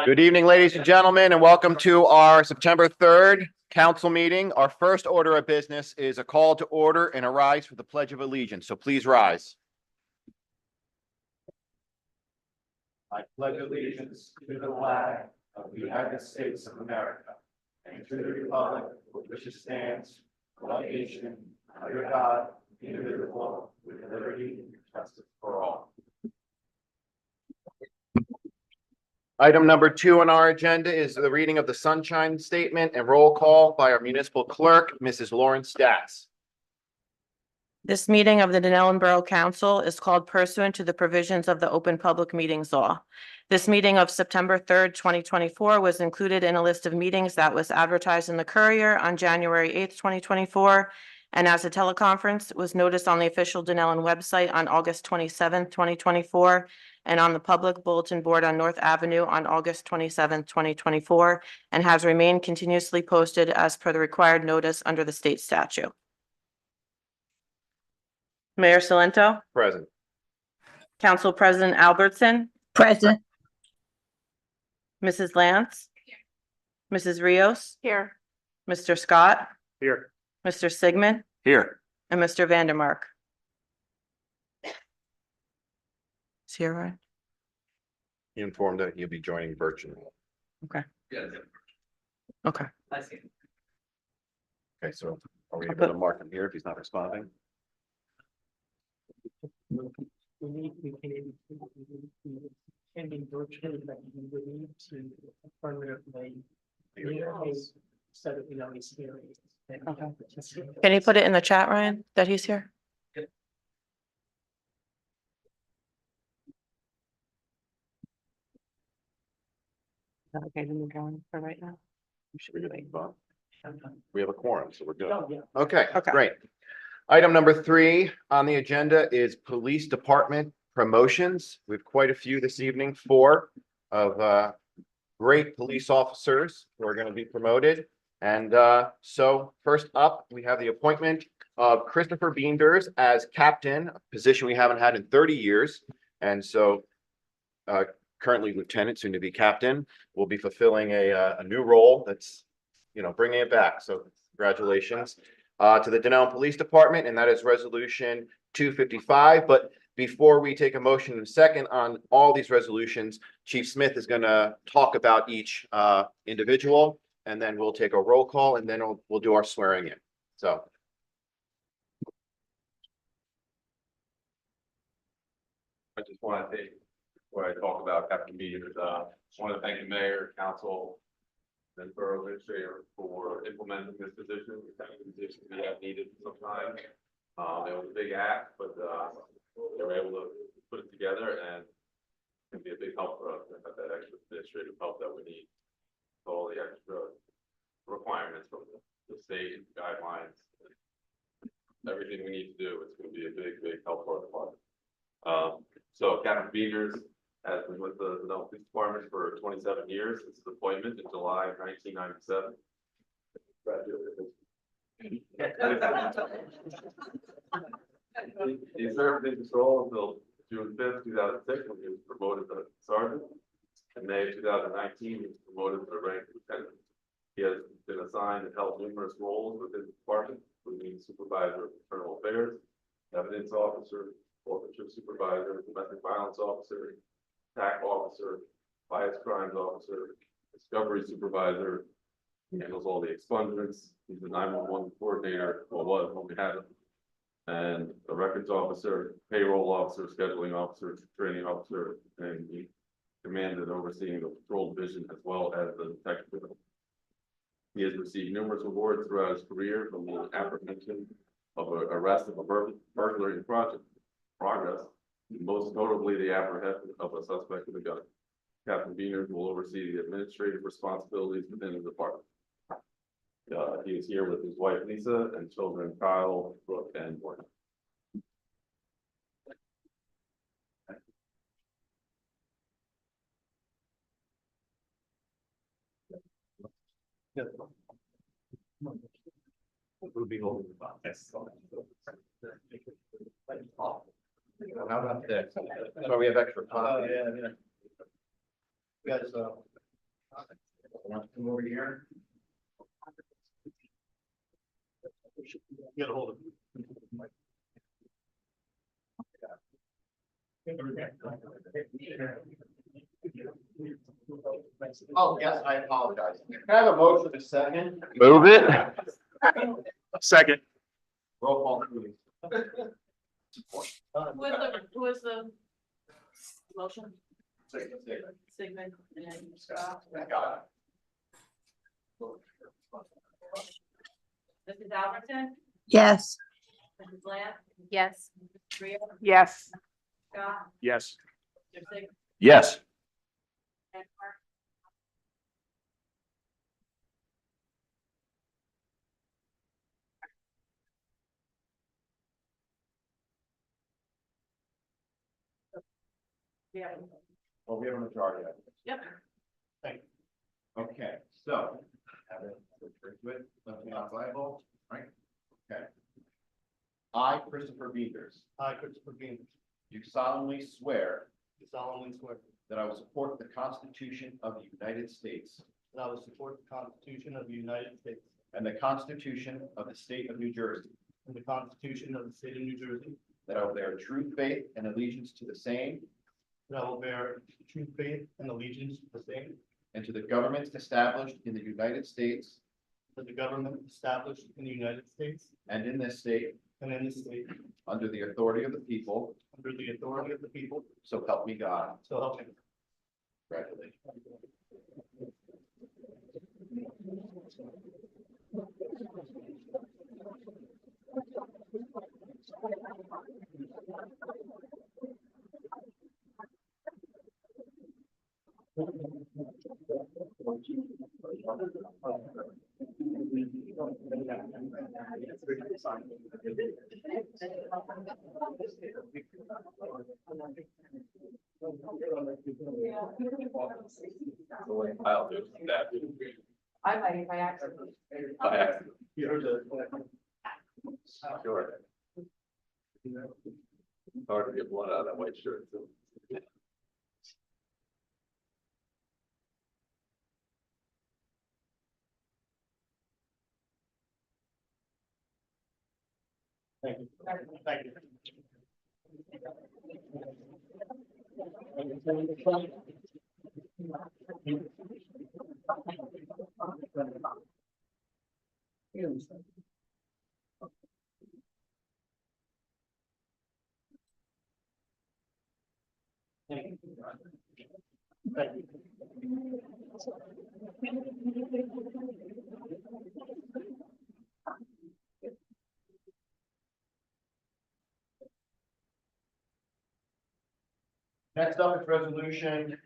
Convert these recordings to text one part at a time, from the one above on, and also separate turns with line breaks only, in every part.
Good evening, ladies and gentlemen, and welcome to our September 3rd council meeting. Our first order of business is a call to order and a rise for the Pledge of Allegiance. So please rise. I pledge allegiance to the flag of the United States of America and to the republic for which it stands, one nation, under God, indivisible, with liberty and justice for all. Item number 2 on our agenda is the reading of the Sunshine Statement and roll call by our municipal clerk, Mrs. Lauren Stats.
This meeting of the Dunellen Borough Council is called pursuant to the provisions of the Open Public Meetings Law. This meeting of September 3rd, 2024 was included in a list of meetings that was advertised in the Courier on January 8th, 2024, and as a teleconference was noticed on the official Dunellen website on August 27th, 2024, and on the public bulletin board on North Avenue on August 27th, 2024, and has remained continuously posted as per the required notice under the state statute. Mayor Salento,
Present.
Council President Albertson,
Present.
Mrs. Lance, Mrs. Rios,
Here.
Mr. Scott,
Here.
Mr. Sigmund,
Here.
and Mr. Vandermark. Is he all right?
He informed that he'll be joining virtually.
Okay.
Yeah.
Okay.
Okay, so are we able to mark him here if he's not responding?
Can be virtually, but we would need to affirmatively instead of, he's here.
Okay. Can you put it in the chat, Ryan, that he's here? Okay, then we're going for right now.
We should be good. We have a quorum, so we're good.
Oh, yeah.
Okay,
Okay.
great. Item number 3 on the agenda is police department promotions. We have quite a few this evening, 4 of great police officers who are going to be promoted. And so first up, we have the appointment of Christopher Beenders as captain, a position we haven't had in 30 years. And so currently lieutenant, soon to be captain, will be fulfilling a new role that's, bringing it back. So congratulations to the Dunellen Police Department, and that is resolution 255. But before we take a motion in a second on all these resolutions, Chief Smith is going to talk about each individual, and then we'll take a roll call, and then we'll do our swearing in. So.
I just want to take, before I talk about Captain Beenders, just want to thank the mayor, council, and borough administrator for implementing this position. It's kind of a position we have needed for some time. It was a big act, but they were able to put it together, and it can be a big help for us. And that extra administrative help that we need, all the extra requirements from the state guidelines, everything we need to do. It's going to be a big help for our department. So Captain Beenders has been with the Dunellen Police Department for 27 years. It's his appointment in July 1997. He served in patrol until June 5th, 2006, when he was promoted to sergeant. In May of 2019, he was promoted to the rank of lieutenant. He has been assigned and held numerous roles within the department, including supervisor of internal affairs, evidence officer, forfeiture supervisor, domestic violence officer, TAC officer, bias crimes officer, discovery supervisor. He handles all the expungements. He's the 911 coordinator, well, was when we had him. And a records officer, payroll officer, scheduling officer, training officer, and he commanded and overseeing the patrol division as well as the detective. He has received numerous awards throughout his career from the apprehension of an arrest of a burglary progress, most notably the apprehension of a suspect with a gun. Captain Beaners will oversee the administrative responsibilities within the department. He is here with his wife Lisa and children Kyle, Brooke, and Morgan.
We'll be holding the box. How about this? So we have extra coffee.
yeah. You guys,
Come over here.
get a hold of
Oh, yes, I apologize. Can I have a motion to second?
Move it.
Second.
Roll call, please.
Who is the motion? Sigmund and Scott. Mrs. Albertson?
Yes.
Mrs. Lamb?
Yes.
Mrs. Rio?
Yes.
Scott?
Yes.
Mr. Sigmund?
Yes.
And Mark? Yeah.
Well, we have a majority of it.
Yep.
Okay, so. Have it, to it, left me off Bible, right? Okay. I, Christopher Beavers,
I, Christopher Bean,
do solemnly swear
do solemnly swear
that I will support the Constitution of the United States
that I will support the Constitution of the United States
and the Constitution of the State of New Jersey,
and the Constitution of the State of New Jersey,
that I will bear true faith and allegiance to the same
that I will bear true faith and allegiance to the same,
and to the governments established in the United States
to the government established in the United States
and in this state,
and in this state,
under the authority of the people,
under the authority of the people,
so help me God.
so help me.
Congratulations.
I'll do that.
I might, if I accident.
By accident.
Sure.
Sure. Hard to get blood out of that white shirt. So.
Thank you. Thank you. Thank you. Thank you.
Next up is resolution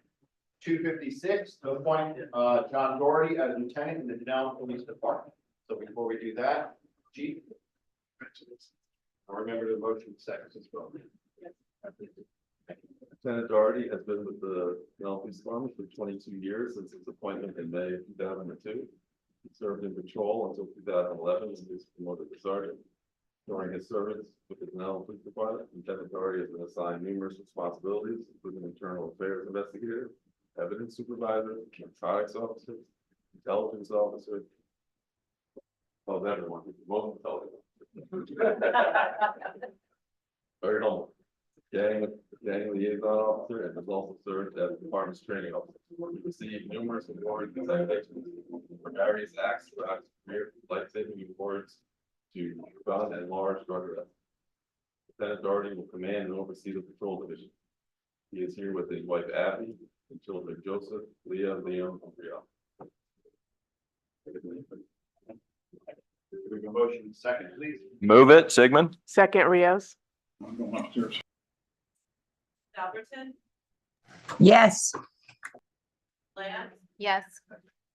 256 to appoint John Doherty as lieutenant in the Dunellen Police Department. So before we do that, Chief. I remember the motion seconds as well.
Lieutenant Doherty has been with the Dunellen Police Department for 22 years since his appointment in May of 2002. He served in patrol until 2011 and was promoted to sergeant. During his service with the Dunellen Police Department, Lieutenant Doherty has been assigned numerous responsibilities, including internal affairs investigator, evidence supervisor, narcotics officer, intelligence officer. Well, everyone, most intelligent. Very humble. gang liaison officer, and has also served as the department's training officer. He received numerous awards and citations for various acts throughout his career, life-saving awards to gun and large drug arrests. Lieutenant Doherty will command and oversee the patrol division. He is here with his wife Abby and children Joseph, Leah, Liam, and Brielle.
We have a motion second, please.
Move it, Sigmund.
Second, Rios.
Albertson,
Yes.
Lance,
Yes.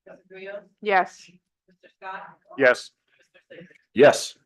Mrs. Rios,
Yes.
Mr. Scott,
Yes.
Mr. Sable.
Yes.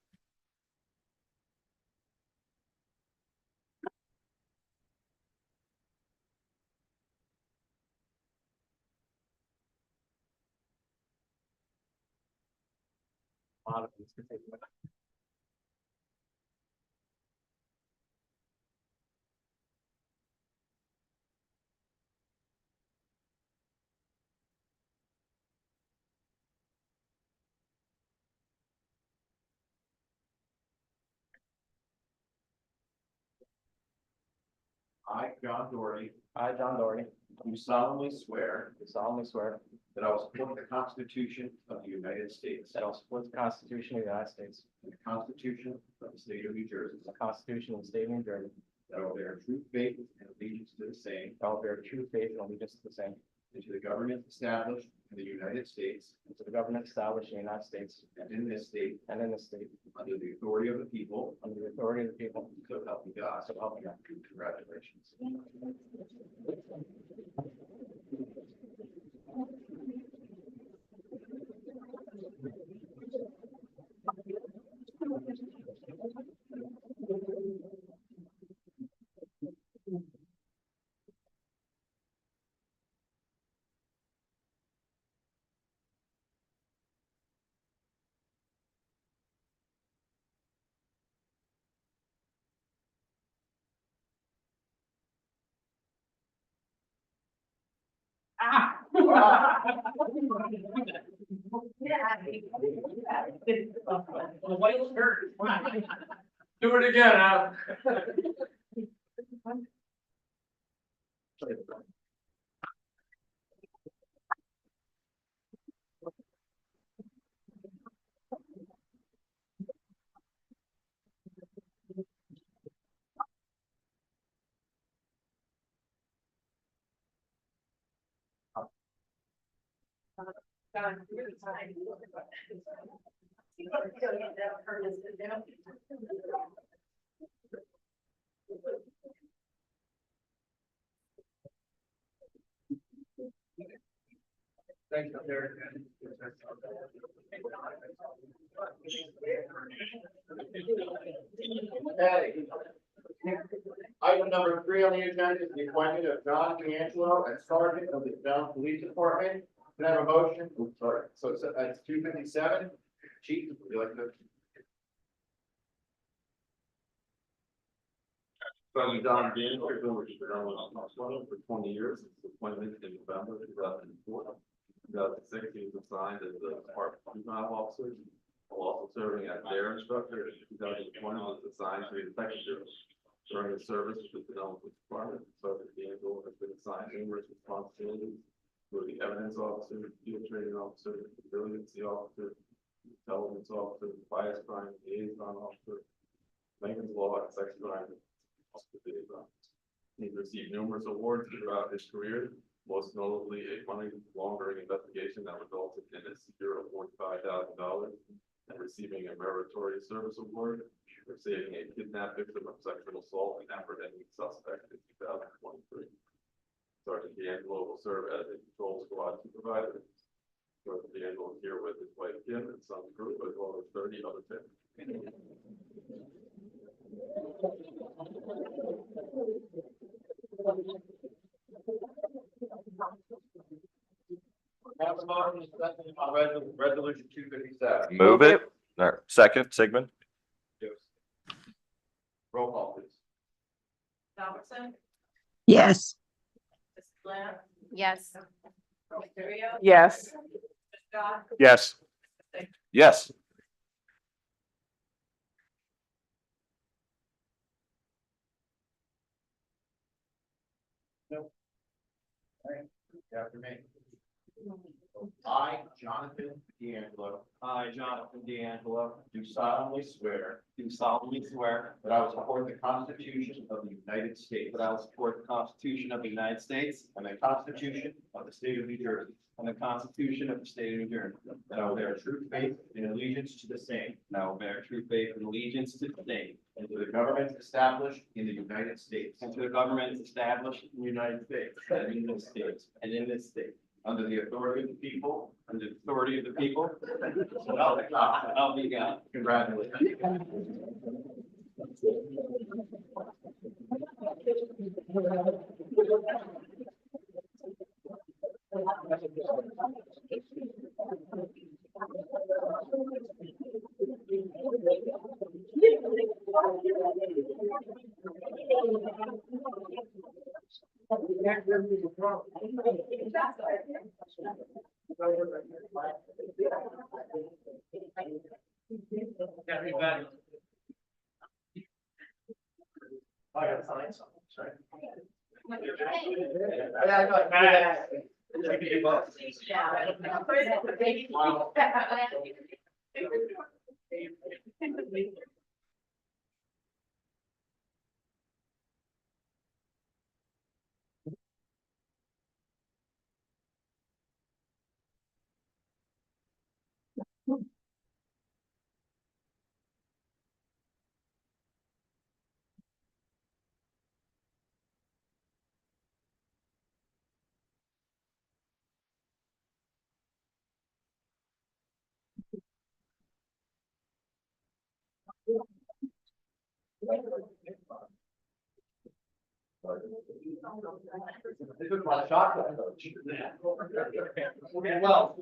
I, John Doherty,
I, John Doherty,
do solemnly swear
do solemnly swear
that I will support the Constitution of the United States
that I will support the Constitution of the United States,
and the Constitution of the State of New Jersey,
the Constitution of the State of New Jersey,
that I will bear true faith and allegiance to the same
that I will bear true faith and allegiance to the same,
and to the government established in the United States
and to the government established in the United States
and in this state
and in this state,
under the authority of the people,
under the authority of the people,
so help me God.
so help me God.
Congratulations.
Do it again, Al.
Thank you, Derek. Okay. Item number 3 on the agenda is the appointment of John D'Angelo as Sergeant of the Dunellen Police Department. Can I have a motion? Oops, sorry. So it's 257. Chief, would you like to?
Sergeant John D'Angelo, has been with the Dunellen for 20 years. His appointment in November 2004. 2006, he was assigned as the department juvenile officer, while also serving as their instructor. In 2020, was assigned to the detective during his service with the Dunellen Police Department. Sergeant D'Angelo has been assigned numerous responsibilities, including evidence officer, field training officer, resiliency officer, intelligence officer, bias crime liaison officer, maintenance law, and sex crime liaison. He's received numerous awards throughout his career, most notably a money laundering investigation that resulted in a secure of $45,000 and receiving a meritorious service award for saving a kidnapped victim of sexual assault and apprehending suspect in 2023. Sergeant D'Angelo will serve as a patrol squad supervisor. Sergeant D'Angelo is here with his wife Kim and son Drew, as well as 30 other families.
Have a motion second on resolution 257.
Move it. Second, Sigmund.
Roll call, please.
Albertson,
Yes.
Mrs. Lance,
Yes.
Mr. Rios,
Yes.
Mr. Scott,
Yes.
Mr. Sable.
Yes.
After me. I, Jonathan D'Angelo,
I, Jonathan D'Angelo,
do solemnly swear
do solemnly swear
that I will support the Constitution of the United States
that I will support the Constitution of the United States
and the Constitution of the State of New Jersey,
and the Constitution of the State of New Jersey,
that I will bear true faith and allegiance to the same
and I will bear true faith and allegiance to the same
and to the government established in the United States
and to the government established in the United States and in this state,
under the authority of the people,
under the authority of the people.
so help me God.
Help me God.
Congratulations.
Everybody. I gotta sign something, sorry. They took my shotgun. Well.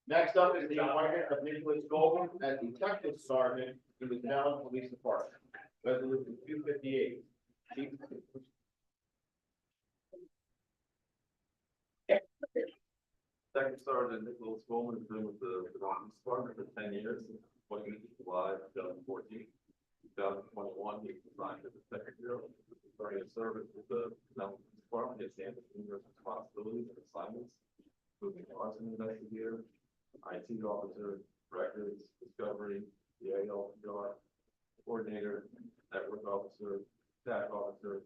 Next up is the appointment of Nicholas Goldman as Detective Sergeant in the Dunellen Police Department. Resolution 258. Chief.
Second Sergeant Nicholas Coleman has been with the Police Department for 10 years, since appointment in July 2014. 2021, he was assigned as the second bureau, starting his service with the Dunellen Police Department. He has handled numerous responsibilities and assignments, including arson investigator, IT officer, records, discovery, ALPR, coordinator, network officer, staff officer,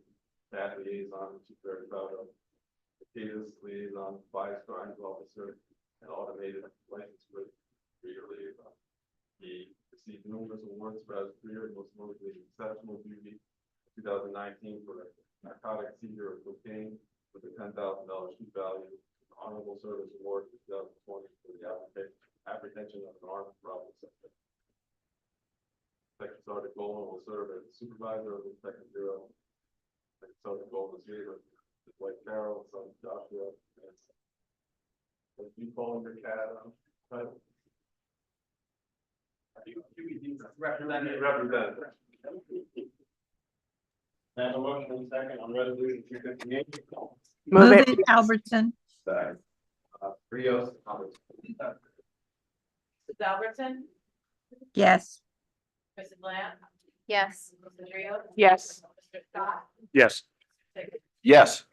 staff liaison, which is very proud of, Davis liaison, bias crimes officer, and automated license plate reader liaison. He received numerous awards throughout his career, most notably exceptional duty 2019 for narcotic seizure of cocaine with a $10,000 shoot value, honorable service award for 2020 for the apprehension of an armed robbery suspect. Second Sergeant Goldman will serve as supervisor of the second bureau. Second Sergeant Goldman is here with his wife Carol, son Joshua, and what you call him your cat, right? Representative.
And a motion and second on resolution 258.
Move it, Albertson.
Rios.
Mrs. Albertson?
Yes.
Mrs. Lamb?
Yes.
Mrs. Rios?
Yes.
Mr. Scott?
Yes. Yes.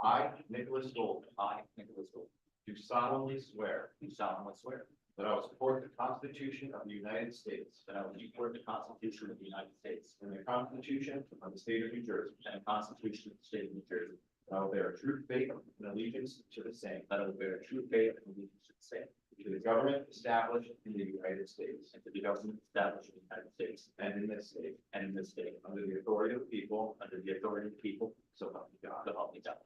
I, Nicholas Gold. Do solemnly swear. That I will support the Constitution of the United States.
That I will support the Constitution of the United States
And the Constitution of the State of New Jersey.
and the Constitution of the State of New Jersey.
And I will bear true faith and allegiance to the same.
That I will bear true faith and allegiance to the same,
To the government established in the United States.
and to the government established in the United States
And in this state.
and in this state,
Under the authority of the people.
under the authority of the people,
So help me God.
so help me God.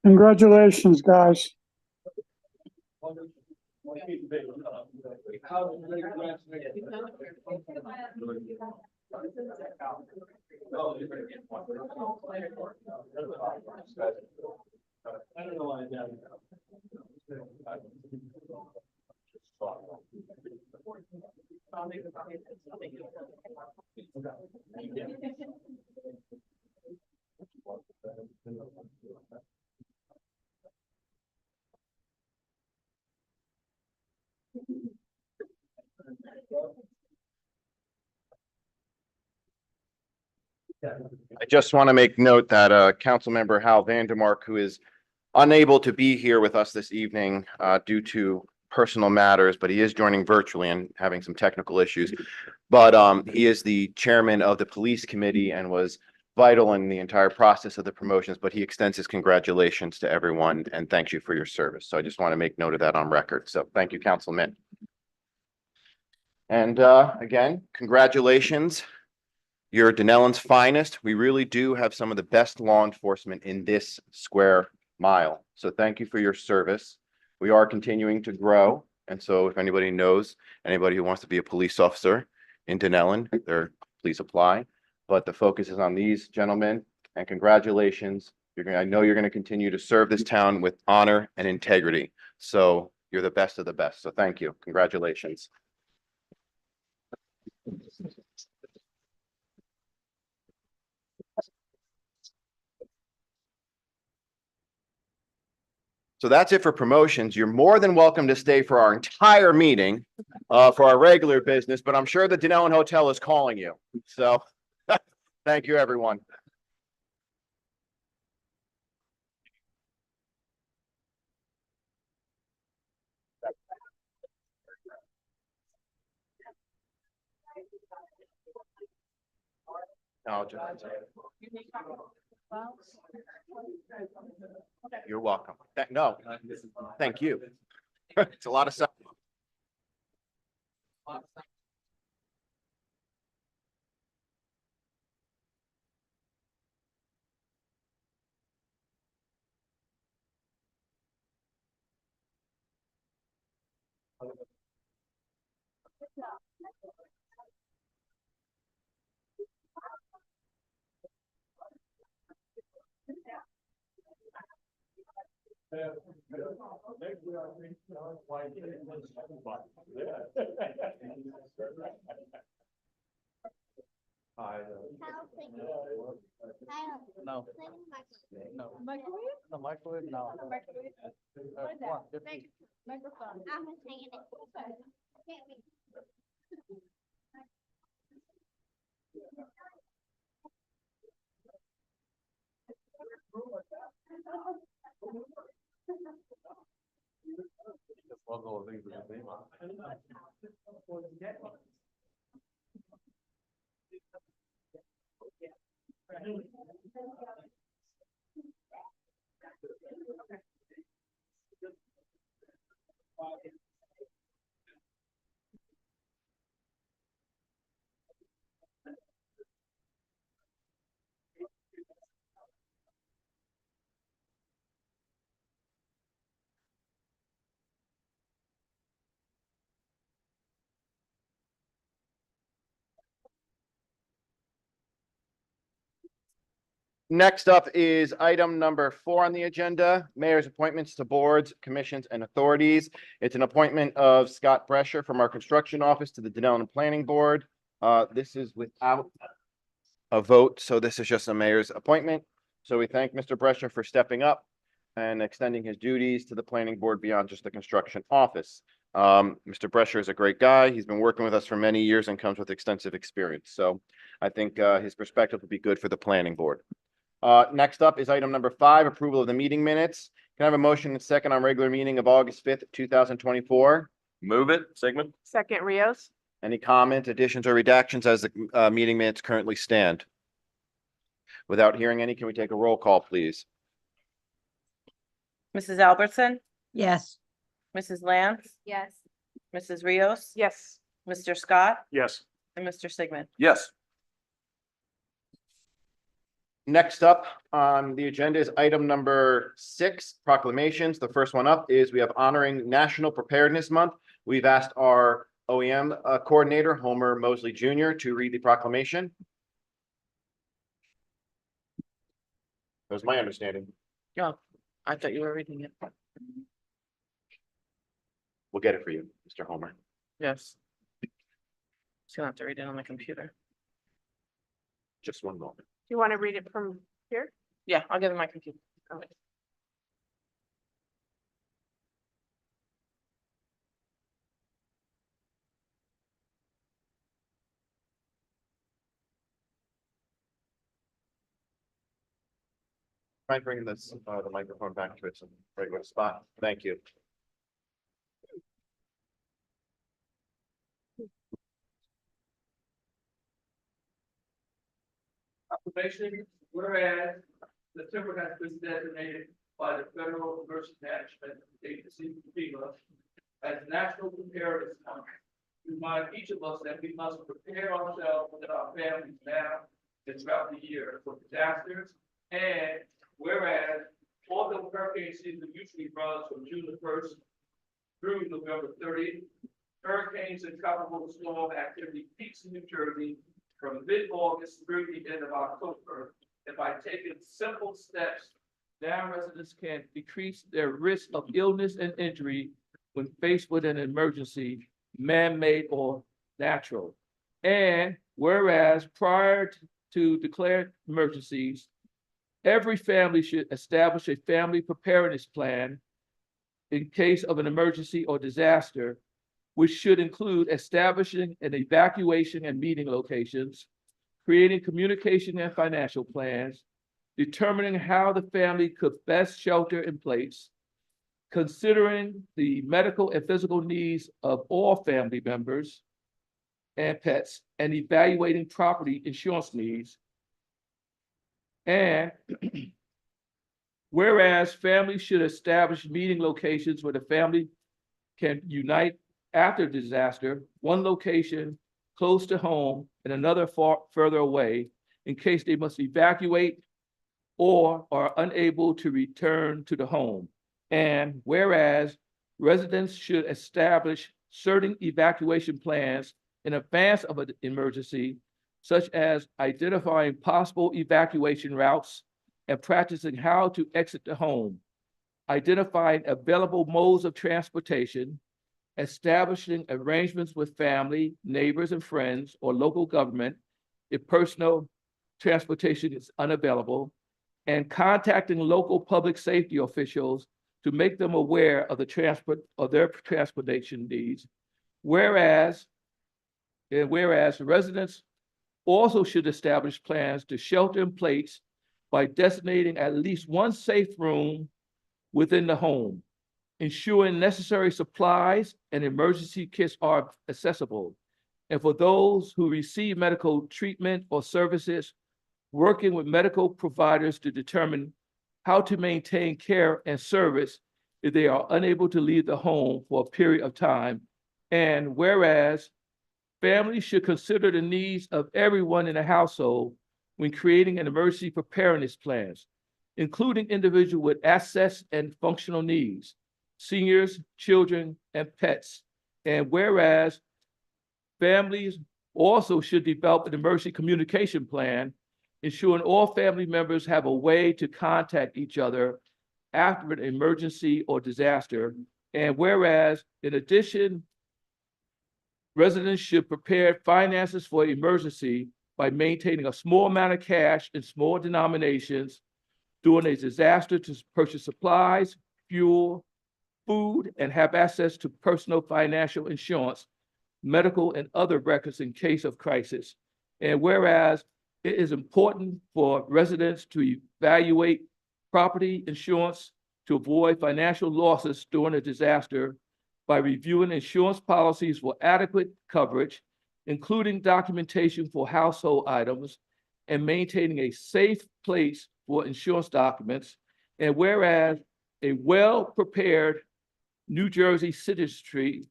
Congratulations, guys.
I just want to make note that Councilmember Hal Vandermark, who is unable to be here with us this evening due to personal matters, but he is joining virtually and having some technical issues. But he is the chairman of the police committee and was vital in the entire process of the promotions, but he extends his congratulations to everyone and thanks you for your service. So I just want to make note of that on record. So thank you, Councilman. And again, congratulations. You're Dunellen's finest. We really do have some of the best law enforcement in this square mile. So thank you for your service. We are continuing to grow. And so if anybody knows, anybody who wants to be a police officer in Dunellen, please apply. But the focus is on these gentlemen, and congratulations. I know you're going to continue to serve this town with honor and integrity. So you're the best of the best. So thank you. Congratulations. So that's it for promotions. You're more than welcome to stay for our entire meeting, for our regular business, but I'm sure the Dunellen Hotel is calling you. So thank you, everyone. No, you're welcome. No, thank you. It's a lot of stuff.
No. No. Microwave? The microwave, no.
Microwave? What is that? Microphone. I'm just hanging it.
Next up is item number 4 on the agenda, mayor's appointments to boards, commissions, and authorities. It's an appointment of Scott Brescher from our construction office to the Dunellen Planning Board. This is without a vote, so this is just a mayor's appointment. So we thank Mr. Brescher for stepping up and extending his duties to the planning board beyond just the construction office. Mr. Brescher is a great guy. He's been working with us for many years and comes with extensive experience. So I think his perspective will be good for the planning board. Next up is item number 5, approval of the meeting minutes. Can I have a motion and second on regular meeting of August 5th, 2024?
Move it, Sigmund?
Second, Rios.
Any comments, additions, or redactions as the meeting minutes currently stand? Without hearing any, can we take a roll call, please?
Mrs. Albertson,
Yes.
Mrs. Lance,
Yes.
Mrs. Rios,
Yes.
Mr. Scott,
Yes.
and Mr. Sigmund.
Yes.
Next up on the agenda is item number 6, proclamations. The first one up is we have honoring National Preparedness Month. We've asked our OEM coordinator, Homer Mosley Jr., to read the proclamation. That was my understanding.
Oh, I thought you were reading it.
We'll get it for you, Mr. Homer.
Yes. Just gonna have to read it on the computer.
Just one moment.
You want to read it from here?
Yeah, I'll give him my computer. Okay.
Try bringing this, the microphone back to its regular spot. Thank you.
Proclamation, whereas the timber has been designated by the Federal Emergency Management Agency, FEMA, as National Preparedness Month. Remind each of us that we must prepare ourselves and our families now and throughout the year for disasters. And whereas although hurricane season usually runs from June the 1st through November 30th, hurricanes and tropical storm activity peaks in New Jersey from mid-August through the end of October. And by taking simple steps, now residents can decrease their risk of illness and injury when faced with an emergency, man-made or natural. And whereas prior to declared emergencies, every family should establish a family preparedness plan in case of an emergency or disaster, which should include establishing an evacuation and meeting locations, creating communication and financial plans, determining how the family could best shelter in place, considering the medical and physical needs of all family members and pets, and evaluating property insurance needs. And whereas families should establish meeting locations where the family can unite after disaster, one location close to home and another further away in case they must evacuate or are unable to return to the home. And whereas residents should establish certain evacuation plans in advance of an emergency, such as identifying possible evacuation routes and practicing how to exit the home, identifying available modes of transportation, establishing arrangements with family, neighbors, and friends, or local government if personal transportation is unavailable, and contacting local public safety officials to make them aware of their transportation needs. Whereas residents
also should establish plans to shelter in place by designating at least one safe room within the home, ensuring necessary supplies and emergency kits are accessible. And for those who receive medical treatment or services, working with medical providers to determine how to maintain care and service if they are unable to leave the home for a period of time. And whereas families should consider the needs of everyone in the household when creating an emergency preparedness plans, including individuals with access and functional needs, seniors, children, and pets. And whereas families also should develop an emergency communication plan, ensuring all family members have a way to contact each other after an emergency or disaster. And whereas, in addition, residents should prepare finances for emergency by maintaining a small amount of cash in small denominations during a disaster to purchase supplies, fuel, food, and have access to personal financial insurance, medical and other records in case of crisis. And whereas it is important for residents to evaluate property insurance to avoid financial losses during a disaster by reviewing insurance policies for adequate coverage, including documentation for household items, and maintaining a safe place for insurance documents. And whereas a well-prepared New Jersey citizenry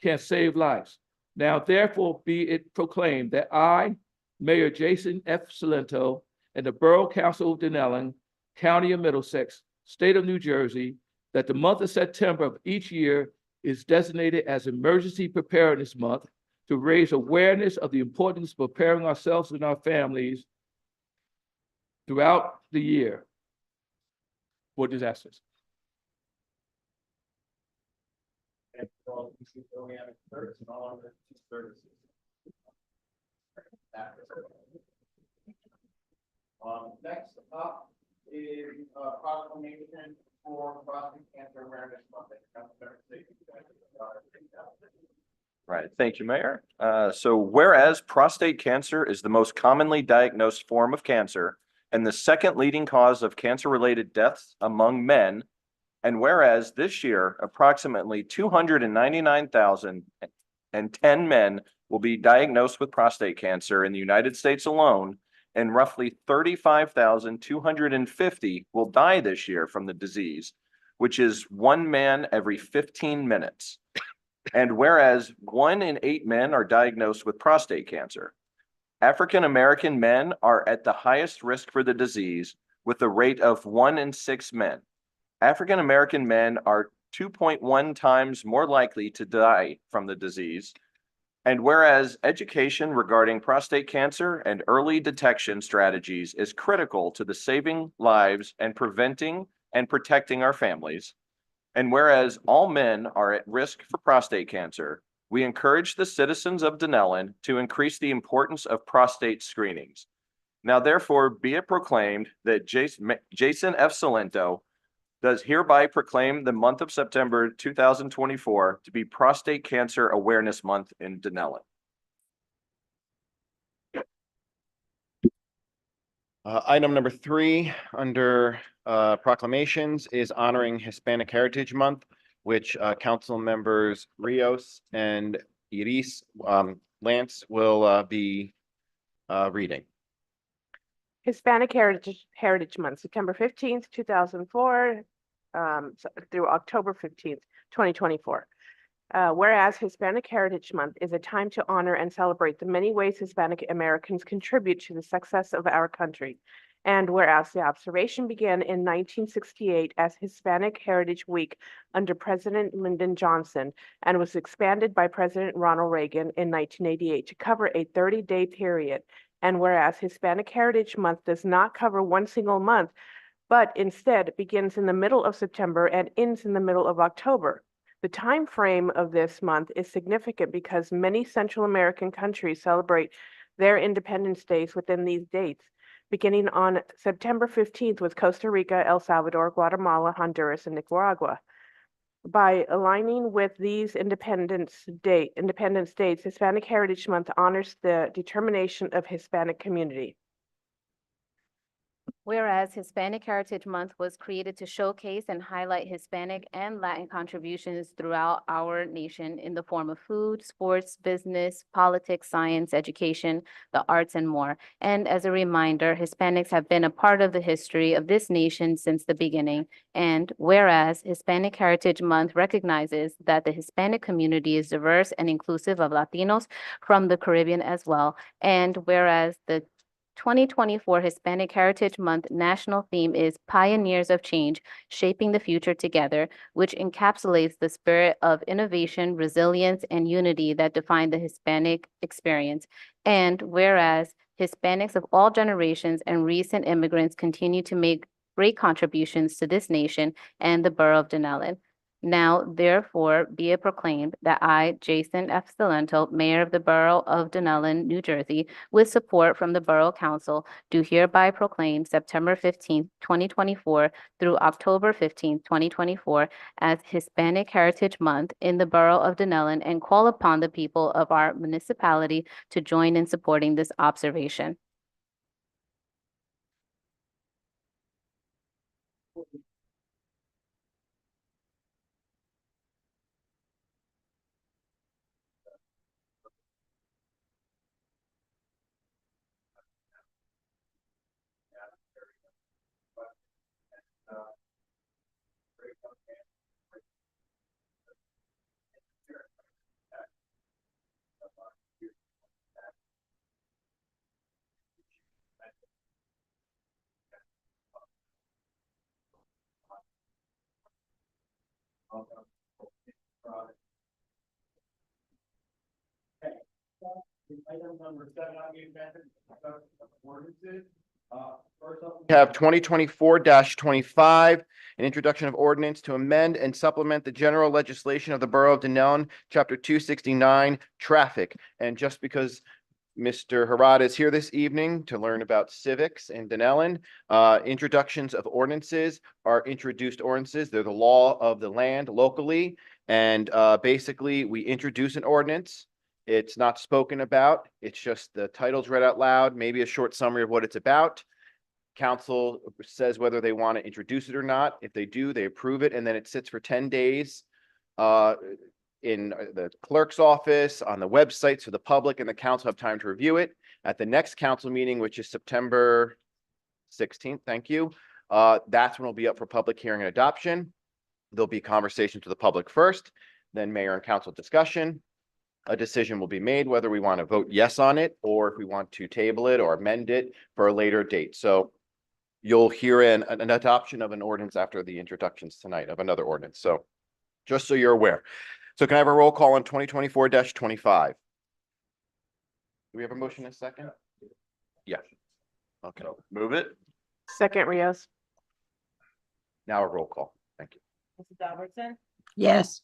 can save lives. Now, therefore, be it proclaimed that I, Mayor Jason F. Salento, and the Borough Council of Dunellen, County of Middlesex, State of New Jersey, that the month of September of each year is designated as Emergency Preparedness Month to raise awareness of the importance of preparing ourselves and our families throughout the year for disasters.
And for all the issues that we have in service and all of the services. Next up is proclamation for prostate cancer awareness month.
Right, thank you, Mayor. So whereas prostate cancer is the most commonly diagnosed form of cancer and the second leading cause of cancer-related deaths among men, and whereas this year, approximately 299,010 men will be diagnosed with prostate cancer in the United States alone, and roughly 35,250 will die this year from the disease, which is one man every 15 minutes. And whereas 1 in 8 men are diagnosed with prostate cancer, African-American men are at the highest risk for the disease with a rate of 1 in 6 men. African-American men are 2.1 times more likely to die from the disease. And whereas education regarding prostate cancer and early detection strategies is critical to the saving lives and preventing and protecting our families. And whereas all men are at risk for prostate cancer, we encourage the citizens of Dunellen to increase the importance of prostate screenings. Now, therefore, be it proclaimed that Jason F. Salento does hereby proclaim the month of September 2024 to be Prostate Cancer Awareness Month in Dunellen.
Item number 3 under proclamations is honoring Hispanic Heritage Month, which council members Rios and Iris Lance will be reading.
Hispanic Heritage Month, September 15th, 2004 through October 15th, 2024. Whereas Hispanic Heritage Month is a time to honor and celebrate the many ways Hispanic Americans contribute to the success of our country. And whereas the observation began in 1968 as Hispanic Heritage Week under President Lyndon Johnson and was expanded by President Ronald Reagan in 1988 to cover a 30-day period. And whereas Hispanic Heritage Month does not cover one single month, but instead begins in the middle of September and ends in the middle of October. The time frame of this month is significant because many Central American countries celebrate their Independence Days within these dates, beginning on September 15th with Costa Rica, El Salvador, Guatemala, Honduras, and Nicaragua. By aligning with these Independence Dates, Hispanic Heritage Month honors the determination of Hispanic community.
Whereas Hispanic Heritage Month was created to showcase and highlight Hispanic and Latin contributions throughout our nation in the form of food, sports, business, politics, science, education, the arts, and more. And as a reminder, Hispanics have been a part of the history of this nation since the beginning. And whereas Hispanic Heritage Month recognizes that the Hispanic community is diverse and inclusive of Latinos from the Caribbean as well. And whereas the 2024 Hispanic Heritage Month national theme is Pioneers of Change, Shaping the Future Together, which encapsulates the spirit of innovation, resilience, and unity that define the Hispanic experience. And whereas Hispanics of all generations and recent immigrants continue to make great contributions to this nation and the Borough of Dunellen. Now, therefore, be it proclaimed that I, Jason F. Salento, Mayor of the Borough of Dunellen, New Jersey, with support from the Borough Council, do hereby proclaim September 15th, 2024 through October 15th, 2024 as Hispanic Heritage Month in the Borough of Dunellen and call upon the people of our municipality to join in supporting this observation.
Item number 7 on the agenda, ordinances. First up,
We have 2024-25, an introduction of ordinance to amend and supplement the general legislation of the Borough of Dunellen, Chapter 269, Traffic. And just because Mr. Harada is here this evening to learn about civics in Dunellen, introductions of ordinances are introduced ordinances. They're the law of the land locally. And basically, we introduce an ordinance. It's not spoken about. It's just the title's read out loud, maybe a short summary of what it's about. Council says whether they want to introduce it or not. If they do, they approve it, and then it sits for 10 days in the clerk's office, on the website, so the public and the council have time to review it. At the next council meeting, which is September 16th, thank you, that's when it'll be up for public hearing and adoption. There'll be conversation to the public first, then mayor and council discussion. A decision will be made whether we want to vote yes on it or if we want to table it or amend it for a later date. So you'll hear an adoption of an ordinance after the introductions tonight of another ordinance. So just so you're aware. So can I have a roll call on 2024-25? Do we have a motion in a second? Yeah. Okay,
Move it.
Second, Rios.
now a roll call. Thank you.
Mrs. Albertson,
Yes.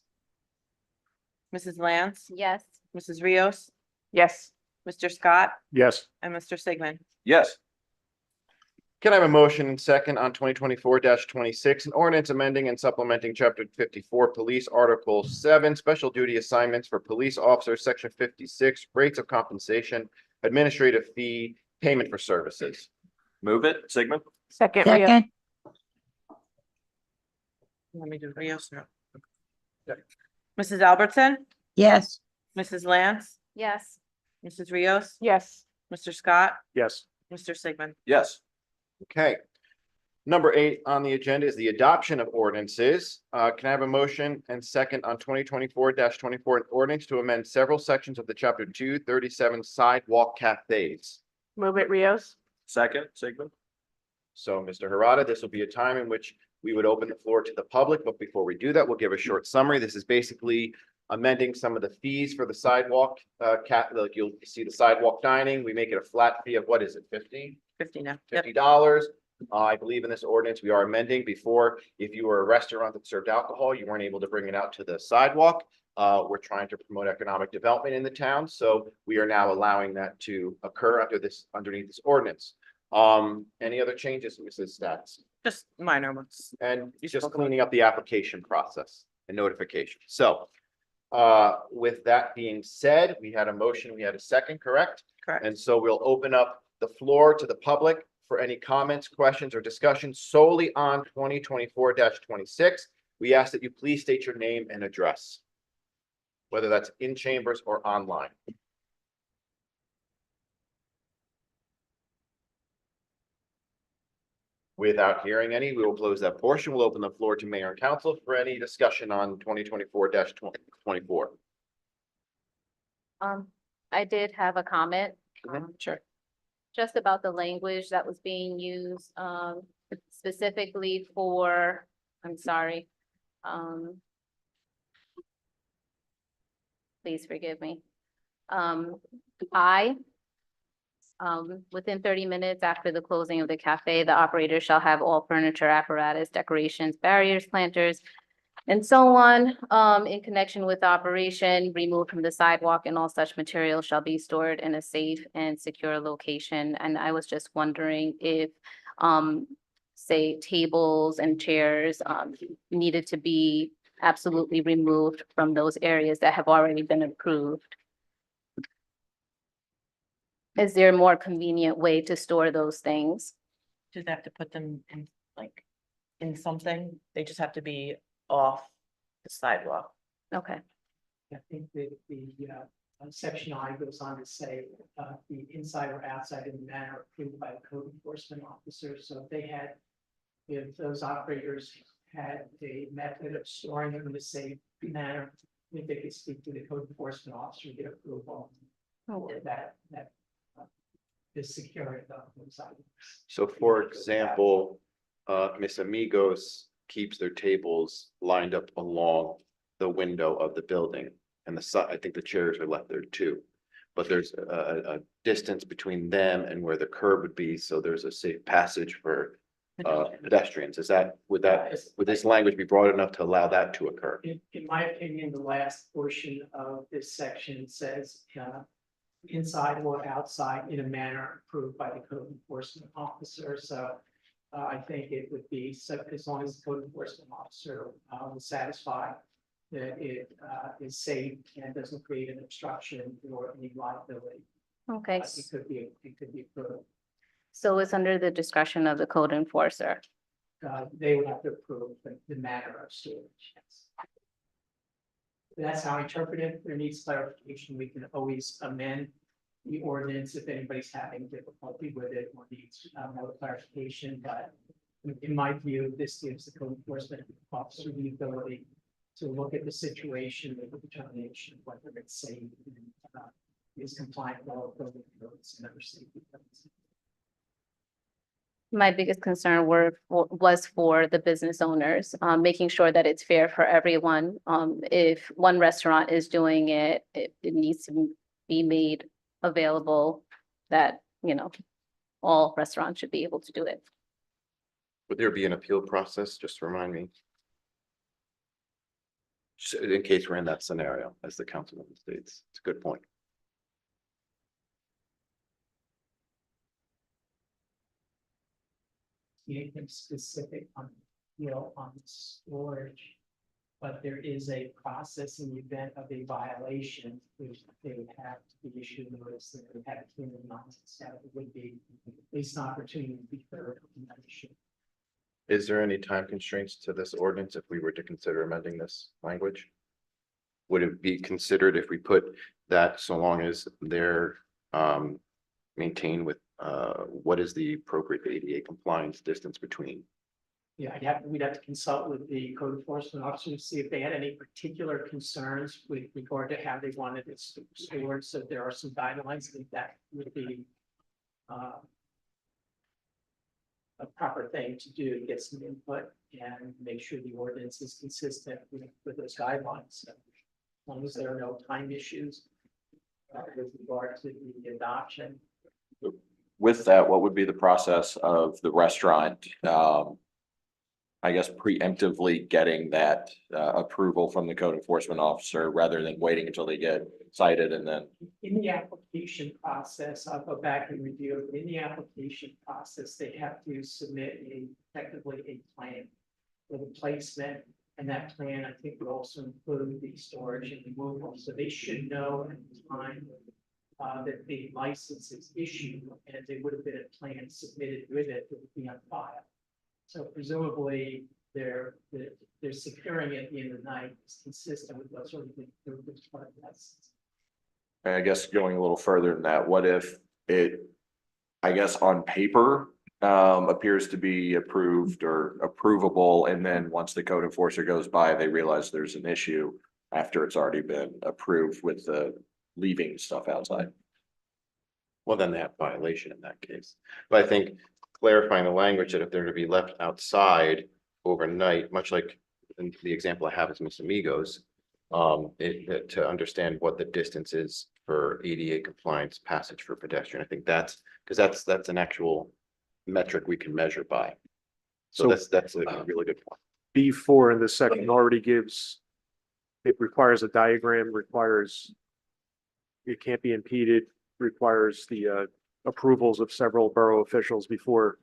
Mrs. Lance,
Yes.
Mrs. Rios,
Yes.
Mr. Scott,
yes.
and Mr. Sigmund.
Yes.
Can I have a motion and second on 2024-26, an ordinance amending and supplementing Chapter 54, Police, Article 7, Special Duty Assignments for Police Officers, Section 56, Rates of Compensation, Administrative Fee, Payment for Services.
Move it. Sigmund.
Second, Rios.
Second.
Let me do Rios now. Mrs. Albertson,
Yes.
Mrs. Lance,
Yes.
Mrs. Rios,
Yes.
Mr. Scott,
Yes.
Mr. Sigmund.
Yes.
Okay. Number 8 on the agenda is the adoption of ordinances. Can I have a motion and second on 2024-24, an ordinance to amend several sections of the Chapter 237 sidewalk cafes?
Move it, Rios.
Second. Sigmund.
So, Mr. Harada, this will be a time in which we would open the floor to the public, but before we do that, we'll give a short summary. This is basically amending some of the fees for the sidewalk, like you'll see the sidewalk dining. We make it a flat fee of, what is it, 50?
50 now. Yep.
$50. I believe in this ordinance, we are amending before, if you were a restaurant that served alcohol, you weren't able to bring it out to the sidewalk. We're trying to promote economic development in the town, so we are now allowing that to occur underneath this ordinance. Any other changes, Mrs. Stats?
Just minor ones.
And
You
just
spoke about-
cleaning up the application process. and notification. So with that being said, we had a motion, we had a second, correct?
Correct.
And so we'll open up the floor to the public for any comments, questions, or discussion solely on 2024-26. We ask that you please state your name and address, whether that's in chambers or online. Without hearing any, we will close that portion. We'll open the floor to mayor and council for any discussion on 2024-24.
I did have a comment.
Sure.
Just about the language that was being used, specifically for, I'm sorry. Please forgive me. Within 30 minutes after the closing of the cafe, the operator shall have all furniture, apparatus, decorations, barriers, planters, and so on, in connection with the operation, removed from the sidewalk, and all such material shall be stored in a safe and secure location. And I was just wondering if, say, tables and chairs, needed to be absolutely removed from those areas that have already been approved. Is there a more convenient way to store those things?
Do they have to put them in, like, in something? They just have to be off the sidewalk.
Okay,
I think that the section I goes on to say, the inside or outside in the manner approved by the code enforcement officer. So if those operators had a method of storing them in a safe manner, I think they could speak to the code enforcement officer, get approval for that the security of those items.
So for example, Miss Amigos keeps their tables lined up along the window of the building, and the side, I think the chairs are left there too. But there's a distance between them and where the curb would be, so there's a safe passage for pedestrians. Would this language be broad enough to allow that to occur?
In my opinion, the last portion of this section says, inside or outside in a manner approved by the code enforcement officer. So I think it would be, so as long as the code enforcement officer will satisfy that it is safe and doesn't create an obstruction or any liability.
okay.
It could be approved.
So it's under the discretion of the code enforcer.
They would have to approve the manner of storage. Yes. That's how I interpret it. If there needs clarification, we can always amend the ordinance if anybody's having difficulty with it or needs more clarification. But in my view, this gives the code enforcement officer the ability to look at the situation, make a determination of whether it's safe and is compliant with all building codes and other safety codes.
My biggest concern was for the business owners, making sure that it's fair for everyone. If one restaurant is doing it, it needs to be made available that, all restaurants should be able to do it.
Would there be an appeal process? Just remind me. So in case we're in that scenario, as the councilman states, it's a good point.
Anything specific on, on storage. But there is a process in the event of a violation, which they would have to be issued notice that they have to notice that it would be at least an opportunity to be heard on that issue.
Is there any time constraints to this ordinance if we were to consider amending this language? Would it be considered if we put that so long as they're maintained with what is the appropriate ADA compliance distance between?
Yeah, we'd have to consult with the code enforcement officer to see if they had any particular concerns with regard to how they wanted it stored. So there are some guidelines. I think that would be a proper thing to do, get some input and make sure the ordinance is consistent with those guidelines. So as long as there are no time issues with regard to the adoption.
With that, what would be the process of the restaurant, I guess preemptively getting that approval from the code enforcement officer rather than waiting until they get cited and then?
In the application process, I'll go back and review. In the application process, they have to submit effectively a plan for the placement And that plan, I think, would also include the storage and removal, so they should know at the time that the license is issued, and there would have been a plan submitted with it that would be on file. So presumably, they're securing it at the end of the night, is consistent with what's already been approved as part of the license.
And I guess going a little further than that, what if it, I guess on paper, appears to be approved or approvable, and then once the code enforcer goes by, they realize there's an issue after it's already been approved with the leaving stuff outside?
Well, then they have violation in that case. But I think clarifying the language that if they're to be left outside overnight, much like in the example I have is Miss Amigos, to understand what the distance is for ADA compliance passage for pedestrian. I think that's, because that's an actual metric we can measure by. So that's a really good point.
B4 in the section already gives, it requires a diagram, requires it can't be impeded, requires the approvals of several borough officials before,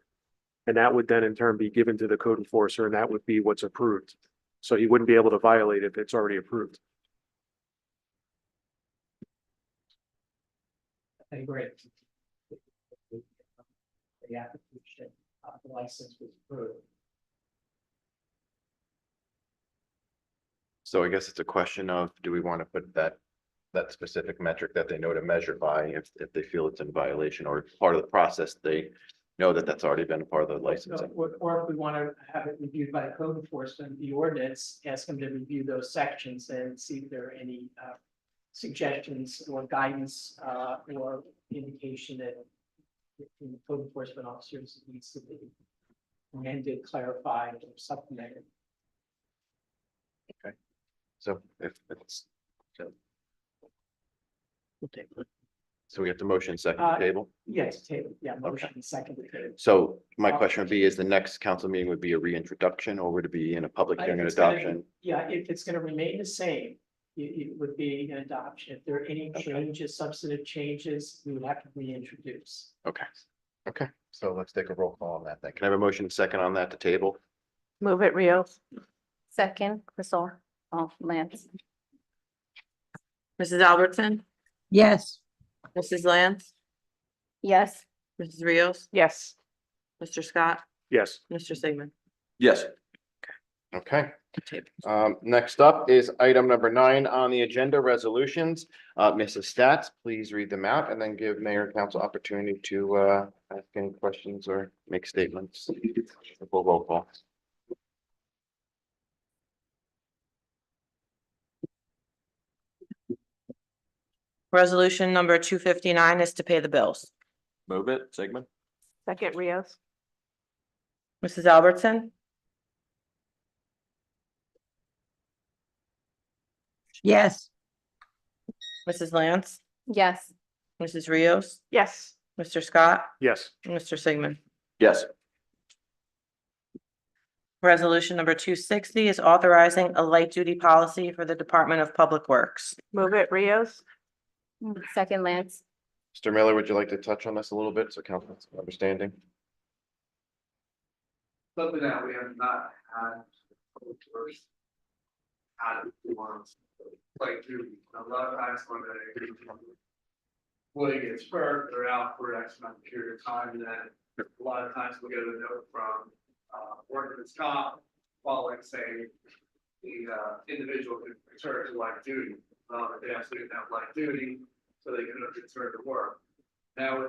and that would then in turn be given to the code enforcer, and that would be what's approved. So he wouldn't be able to violate if it's already approved.
I agree. The application, the license was approved.
So I guess it's a question of, do we want to put that specific metric that they know to measure by if they feel it's in violation, or part of the process, they know that that's already been a part of the licensing.
Or if we want to have it reviewed by the code enforcement, the ordinance, ask them to review those sections and see if there are any suggestions or guidance or indication that the code enforcement officers needs to be amended, clarified, or supplemented.
Okay. So if it's. So we have the motion second table.
Yes, table, yeah, motion and second table.
So my question would be, is the next council meeting would be a reintroduction, or would it be in a public hearing and adoption?
Yeah, if it's gonna remain the same, it would be an adoption. If there are any changes, substantive changes, we would have to reintroduce.
Okay, okay, so let's take a roll call on that then. Can I have a motion second on that to table?
Move it, Rios.
Second, Crystal, Lance.
Mrs. Albertson,
yes,
Mrs. Lance,
Yes.
Mrs. Rios,
Yes.
Mr. Scott,
Yes.
Mr. Sigmund.
Yes.
Okay.
Table.
Next up is item number 9 on the agenda, resolutions. Mrs. Stats, please read them out and then give mayor and council opportunity to ask any questions or make statements. Full roll call.
Resolution number 259 is to pay the bills.
Move it, Sigmund?
Second, Rios.
Mrs. Albertson,
yes,
Mrs. Lance,
Yes.
Mrs. Rios,
Yes.
Mr. Scott,
Yes.
and Mr. Sigmund.
Yes.
Resolution number 260 is authorizing a light duty policy for the Department of Public Works.
Move it, Rios.
Second, Lance.
Mr. Miller, would you like to touch on this a little bit so council's understanding?
Something that we have not had first. Had it once, like a lot of times when they. Employee gets hurt, they're out for an X amount of period of time, and then a lot of times we get a note from workers' comp following saying the individual could return to light duty. They absolutely didn't have light duty, so they can return to work. Now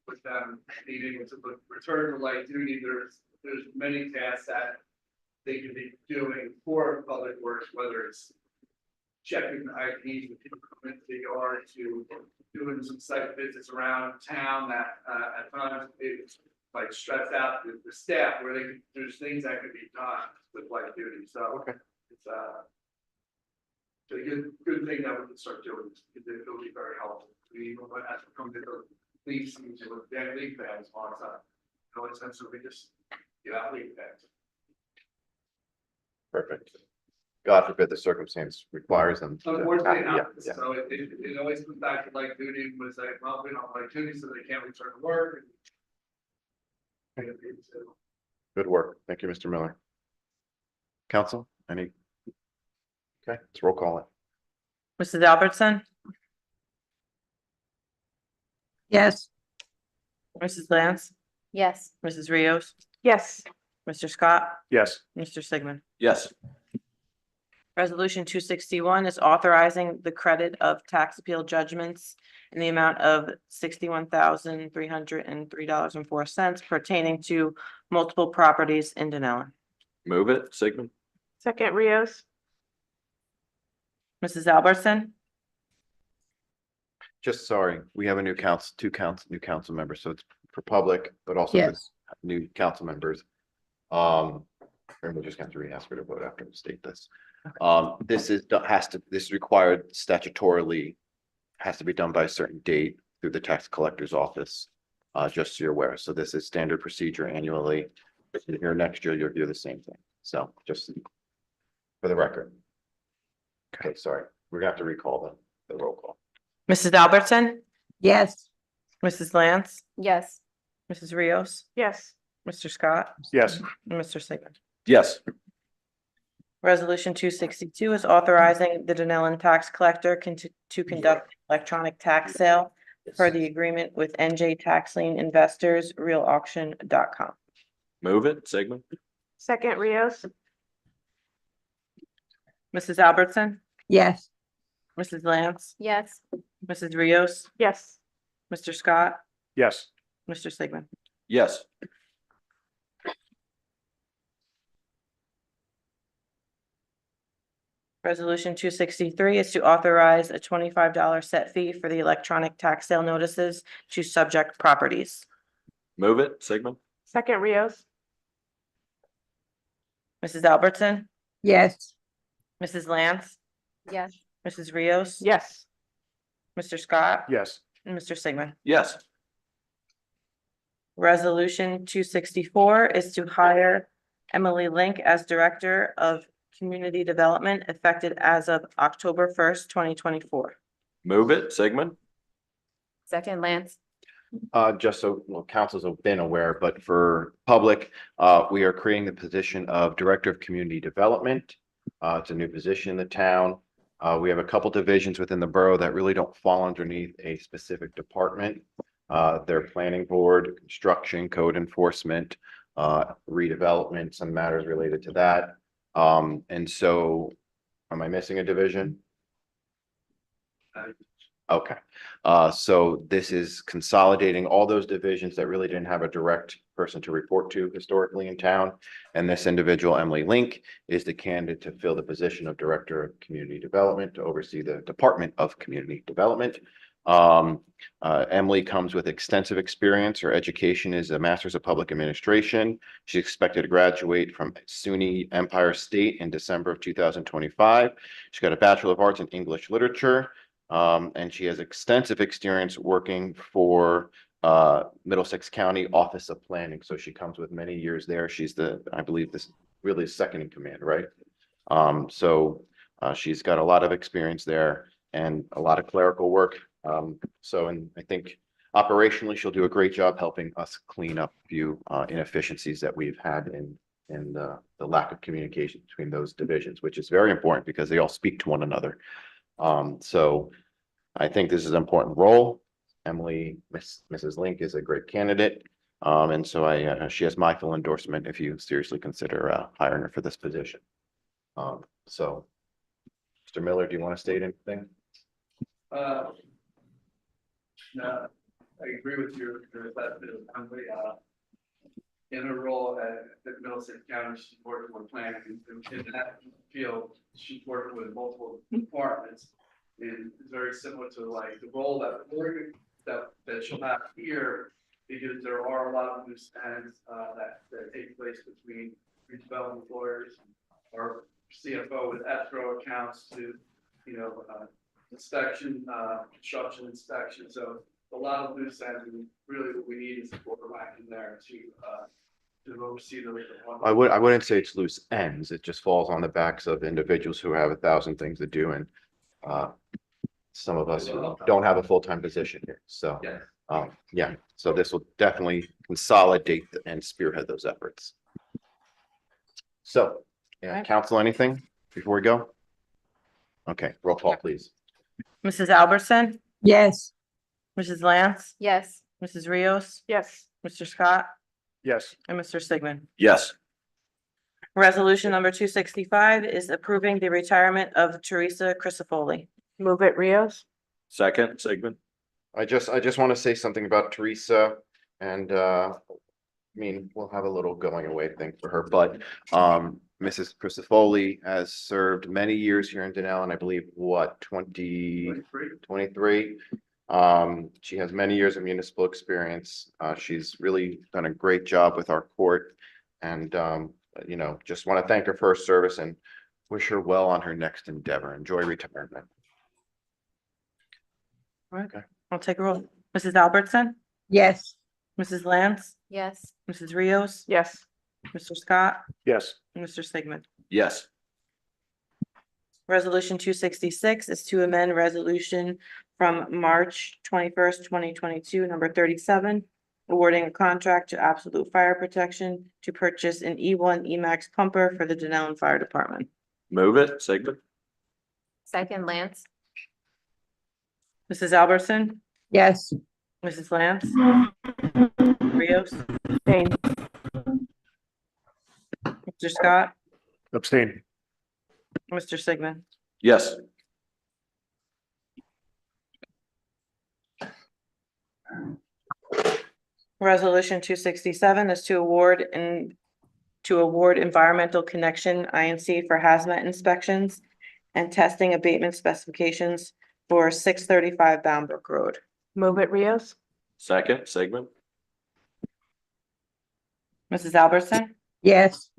with them needing to return to light duty, there's many tasks that they can be doing for public works, whether it's checking the IDs when people come into the yard, to doing some site visits around town that at times it's like stressed out the staff where there's things that could be done with light duty. So
Okay.
it's a good thing that we can start doing, because it'll be very helpful. We even when as we come to the leaf season with dead leaf bags on time. No sense we just get out leaf bags.
Perfect. God forbid the circumstance requires them. to
Unfortunately, it
have-
happens.
yeah.
So it always comes back to light duty, was like, well, we don't have light duty, so they can't return to work.
Good work. Thank you, Mr. Miller. Council? Any? Okay, let's roll call it.
Mrs. Albertson,
yes,
Mrs. Lance,
Yes.
Mrs. Rios,
Yes.
Mr. Scott,
yes,
Mr. Sigmund.
Yes.
Resolution 261 is authorizing the credit of tax appeal judgments in the amount of $61,303.04 pertaining to multiple properties in Dunellen.
Move it, Sigmund.
Second, Rios.
Mrs. Albertson,
Just sorry, we have a new new council members, so it's for public, but also for
yes,
new council members. And we're just going to re-ask her to vote after we state this. This is, this is required statutorily, has to be done by a certain date through the tax collector's office. Just so you're aware. So this is standard procedure annually. If you're here next year, you'll do the same thing. So just for the record. Okay, sorry, we're gonna have to recall the roll call.
Mrs. Albertson,
yes,
Mrs. Lance,
Yes.
Mrs. Rios,
Yes.
Mr. Scott,
yes,
and Mr. Sigmund.
Yes.
Resolution 262 is authorizing the Dunellen tax collector to conduct electronic tax sale per the agreement with NJ Tax Lien Investors, realauction.com.
Move it, Sigmund.
Second, Rios.
Mrs. Albertson,
yes,
Mrs. Lance,
Yes.
Mrs. Rios,
Yes.
Mr. Scott,
yes,
Mr. Sigmund.
Yes.
Resolution 263 is to authorize a $25 set fee for the electronic tax sale notices to subject properties.
Move it, Sigmund.
Second, Rios.
Mrs. Albertson,
yes,
Mrs. Lance,
Yes.
Mrs. Rios,
Yes.
Mr. Scott,
yes,
and Mr. Sigmund.
Yes.
Resolution 264 is to hire Emily Link as Director of Community Development effective as of October 1st, 2024.
Move it, Sigmund.
Second, Lance.
Just so, well, councils have been aware, but for public, we are creating the position of Director of Community Development. It's a new position in the town. We have a couple divisions within the borough that really don't fall underneath a specific department. Their planning board, construction, code enforcement, redevelopment, some matters related to that. And so, am I missing a division? Okay, so this is consolidating all those divisions that really didn't have a direct person to report to historically in town. And this individual, Emily Link, is the candidate to fill the position of Director of Community Development to oversee the Department of Community Development. Emily comes with extensive experience. Her education is a Master's of Public Administration. She's expected to graduate from SUNY Empire State in December of 2025. She's got a Bachelor of Arts in English Literature. And she has extensive experience working for Middlesex County Office of Planning. So she comes with many years there. She's I believe this really is second in command, right? So she's got a lot of experience there and a lot of clerical work. And I think operationally, she'll do a great job helping us clean up a few inefficiencies that we've had in the lack of communication between those divisions, which is very important because they all speak to one another. So I think this is an important role. Emily, Mrs. Link is a great candidate. And so she has my full endorsement if you seriously consider hiring her for this position. So, Mr. Miller, do you want to state anything?
No, I agree with your assessment of Emily. In her role at Middlesex County, she's working with planning in that field. She's working with multiple departments. And it's very similar to like the role that she'll have here, because there are a lot of loose ends that take place between redevelopment lawyers, our CFO with escrow accounts to, inspection, construction inspection. So a lot of loose ends, and really what we need is a quarterback in there to oversee the.
I wouldn't say it's loose ends. It just falls on the backs of individuals who have 1,000 things to do, and some of us who don't have a full-time position here. So,
Yeah.
so this will definitely consolidate and spearhead those efforts. So, Yeah,
Right.
council, anything before we go? Okay, roll call, please.
Mrs. Albertson,
yes,
Mrs. Lance,
Yes.
Mrs. Rios,
Yes.
Mr. Scott,
Yes.
and Mr. Sigmund.
Yes.
Resolution number 265 is approving the retirement of Teresa Crisafulli.
Move it Rios.
Second, Sigmund.
I just want to say something about Teresa and, I mean, we'll have a little going away thing for her, but, Mrs. Crisafulli has served many years here in Dunellen, I believe, what, 23? She has many years of municipal experience. She's really done a great job with our court. And, you know, just want to thank her for her service and wish her well on her next endeavor. Enjoy retirement.
Okay, I'll take a roll. Mrs. Albertson,
yes,
Mrs. Lance,
Yes.
Mrs. Rios,
Yes.
Mr. Scott,
Yes.
and Mr. Sigmund.
Yes.
Resolution 266 is to amend resolution from March 21st, 2022, number 37, awarding a contract to Absolute Fire Protection to purchase an E1 EMAX pumper for the Dunellen Fire Department.
Move it, Sigmund.
Second, Lance.
Mrs. Albertson,
yes,
Mrs. Lance, Rios,
Abstain.
Mr. Scott,
Abstain.
Mr. Sigmund.
Yes.
Resolution 267 is to award Environmental Connection INC for hazmat inspections and testing abatement specifications for 635 Bound Brook Road.
Move it Rios.
Second, Sigmund.
Mrs. Albertson,
yes,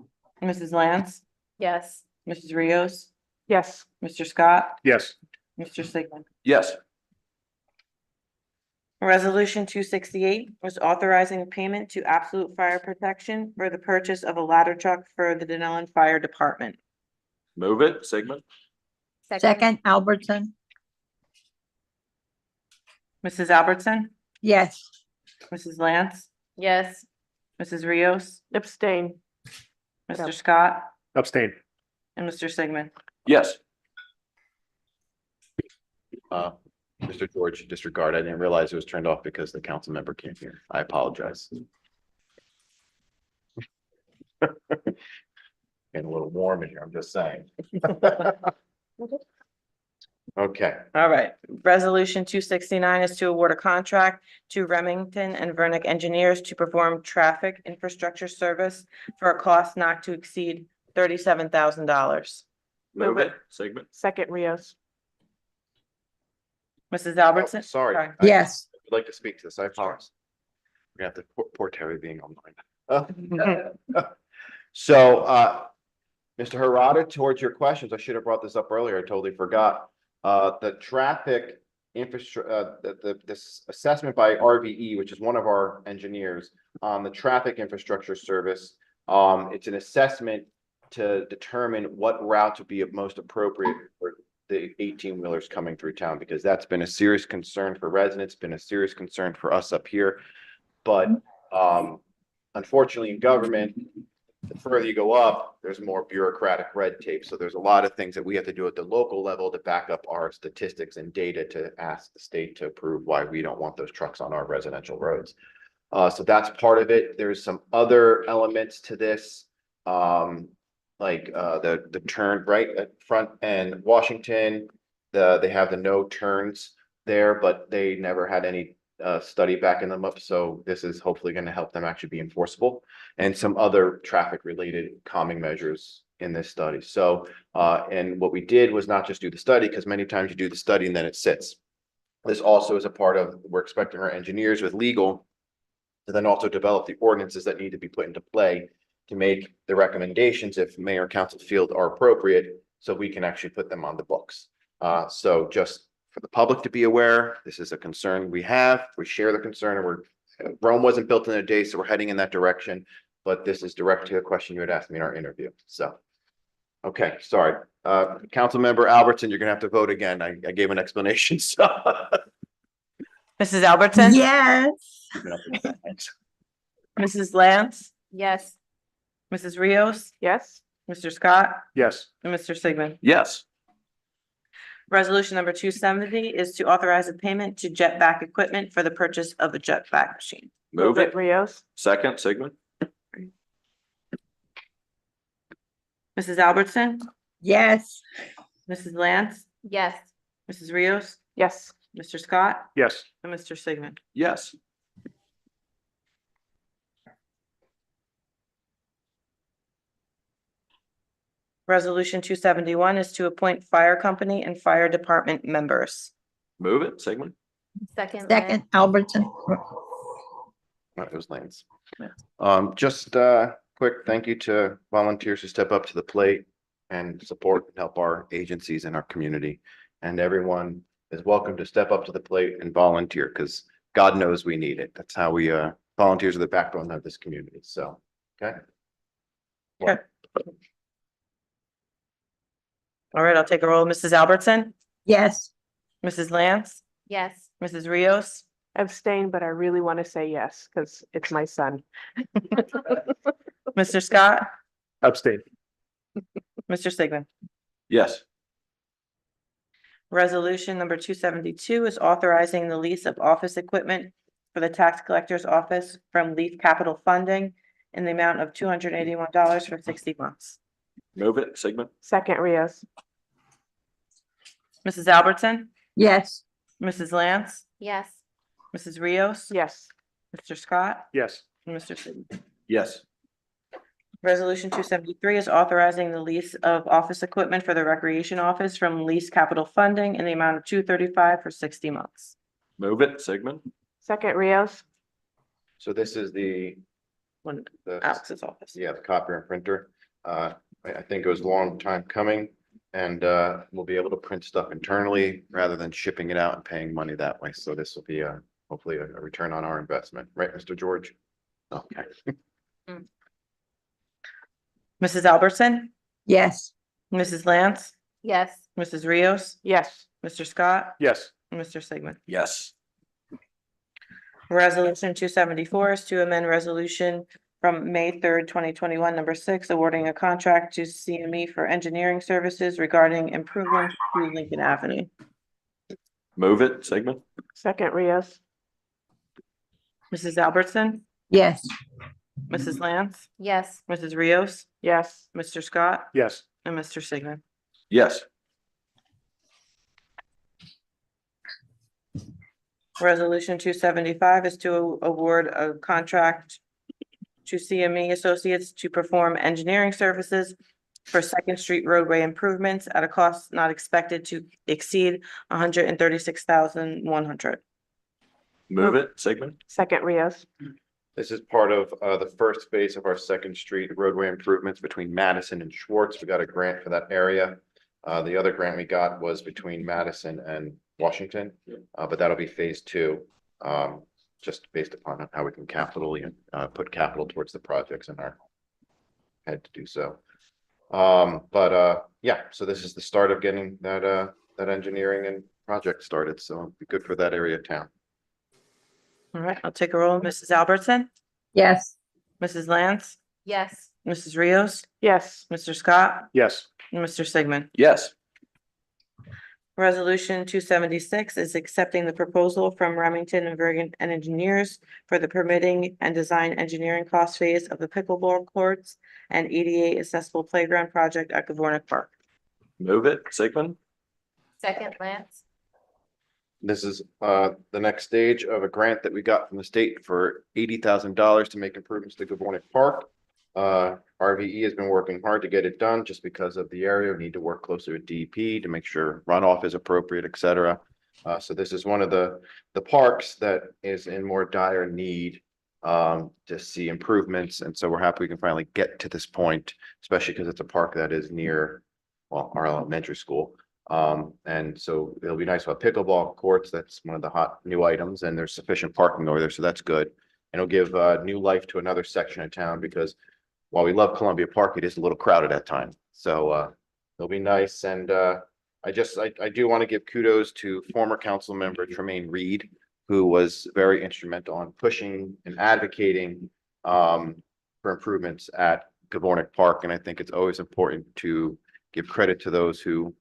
Mrs. Lance,
Yes.
Mrs. Rios,
Yes.
Mr. Scott,
Yes.
Mr. Sigmund.
Yes.
Resolution 268 was authorizing payment to Absolute Fire Protection for the purchase of a ladder truck for the Dunellen Fire Department.
Move it, Sigmund.
second Albertson,
Mrs. Albertson,
yes,
Mrs. Lance,
Yes.
Mrs. Rios,
Abstain.
Mr. Scott,
Abstain.
and Mr. Sigmund.
Yes.
Mr. George, disregard. I didn't realize it was turned off because the council member can't hear. I apologize. Getting a little warm in here, I'm just saying. Okay,
All right, resolution 269 is to award a contract to Remington and Vernick Engineers to perform traffic infrastructure service for a cost not to exceed $37,000.
Move it, Sigmund.
Second Rios.
Mrs. Albertson?
Oh, sorry. I
yes,
would like to speak to this. I apologize. We're gonna have to poor Terry being online. So, Mr. Harada, towards your questions, I should have brought this up earlier. I totally forgot. The traffic infrastructure, this assessment by RVE, which is one of our engineers on the traffic infrastructure service. It's an assessment to determine what route would be most appropriate for the 18-wheelers coming through town, because that's been a serious concern for residents, been a serious concern for us up here. But, unfortunately, in government, the further you go up, there's more bureaucratic red tape. So there's a lot of things that we have to do at the local level to back up our statistics and data to ask the state to approve why we don't want those trucks on our residential roads. So that's part of it. There's some other elements to this. Like the turn right at front and Washington, they have the no turns there, but they never had any study backing them up. So this is hopefully going to help them actually be enforceable, and some other traffic related calming measures in this study. So and what we did was not just do the study, because many times you do the study and then it sits. This also is a part of, we're expecting our engineers with legal to then also develop the ordinances that need to be put into play to make the recommendations if mayor and council feel are appropriate, so we can actually put them on the books. So just for the public to be aware, this is a concern we have. We share the concern, and Rome wasn't built in a day, so we're heading in that direction. But this is direct to the question you had asked me in our interview. So, okay, sorry. Council member Albertson, you're gonna have to vote again. I gave an explanation, so.
Mrs. Albertson?
yes,
Mrs. Lance?
Yes.
Mrs. Rios?
Yes.
Mr. Scott,
Yes.
and Mr. Sigmund.
Yes.
Resolution number 270 is to authorize a payment to Jetback Equipment for the purchase of a jetback machine.
Move it.
Rios.
Second, Sigmund.
Mrs. Albertson,
yes,
Mrs. Lance,
Yes.
Mrs. Rios,
Yes.
Mr. Scott,
Yes.
and Mr. Sigmund.
Yes.
Resolution 271 is to appoint fire company and fire department members.
Move it, Sigmund.
Second.
second, Albertson,
It was Lane's.
Yeah.
Just quick thank you to volunteers who step up to the plate and support and help our agencies in our community. And everyone is welcome to step up to the plate and volunteer because God knows we need it. That's how we volunteers are the backbone of this community. So, okay.
Okay. All right, I'll take a roll. Mrs. Albertson,
yes,
Mrs. Lance,
Yes.
Mrs. Rios,
Abstain, but I really want to say yes, because it's my son.
Mr. Scott,
Abstain.
Mr. Sigmund.
Yes.
Resolution number 272 is authorizing the lease of office equipment for the tax collector's office from Leaf Capital Funding in the amount of $281 for 60 months.
Move it, Sigmund.
Second, Rios.
Mrs. Albertson,
yes,
Mrs. Lance,
Yes.
Mrs. Rios,
Yes.
Mr. Scott,
Yes.
and Mr. Sigmund.
Yes.
Resolution 273 is authorizing the lease of office equipment for the recreation office from Lease Capital Funding in the amount of $235 for 60 months.
Move it, Sigmund.
Second, Rios.
So this is the
Alex's office.
yeah, the copier and printer. I think it was a long time coming and we'll be able to print stuff internally rather than shipping it out and paying money that way. So this will be hopefully a return on our investment, right, Mr. George? Okay.
Mrs. Albertson,
yes,
Mrs. Lance,
Yes.
Mrs. Rios,
Yes.
Mr. Scott,
Yes.
and Mr. Sigmund.
Yes.
Resolution 274 is to amend resolution from May 3rd, 2021, number 6, awarding a contract to CME for engineering services regarding improvements to Lincoln Avenue.
Move it, Sigmund.
Second, Rios.
Mrs. Albertson,
yes,
Mrs. Lance,
Yes.
Mrs. Rios,
Yes.
Mr. Scott,
Yes.
and Mr. Sigmund.
Yes.
Resolution 275 is to award a contract to CME Associates to perform engineering services for Second Street roadway improvements at a cost not expected to exceed $136,100.
Move it, Sigmund.
Second, Rios.
This is part of the first phase of our Second Street roadway improvements between Madison and Schwartz. We got a grant for that area. The other grant we got was between Madison and Washington, but that'll be phase 2. Just based upon how we can put capital towards the projects in our head to do so. Yeah, so this is the start of getting that engineering and project started. So it'll be good for that area of town.
All right, I'll take a roll. Mrs. Albertson,
yes,
Mrs. Lance,
Yes.
Mrs. Rios,
Yes.
Mr. Scott,
Yes.
and Mr. Sigmund.
Yes.
Resolution 276 is accepting the proposal from Remington and Bergen and Engineers for the permitting and design engineering cost phase of the pickleball courts and ADA accessible playground project at Gavornik Park.
Move it, Sigmund.
Second, Lance.
This is the next stage of a grant that we got from the state for $80,000 to make improvements to Gavornik Park. RVE has been working hard to get it done just because of the area. We need to work closer with DEP to make sure runoff is appropriate, et cetera. So this is one of the parks that is in more dire need to see improvements. And so we're happy we can finally get to this point, especially because it's a park that is near, well, our elementary school. And so it'll be nice to have pickleball courts. That's one of the hot new items, and there's sufficient parking over there, so that's good. And it'll give new life to another section of town because while we love Columbia Park, it is a little crowded at times. So it'll be nice. And I do want to give kudos to former council member Tremaine Reed, who was very instrumental in pushing and advocating for improvements at Gavornick Park, and I think it's always important to give credit to those who,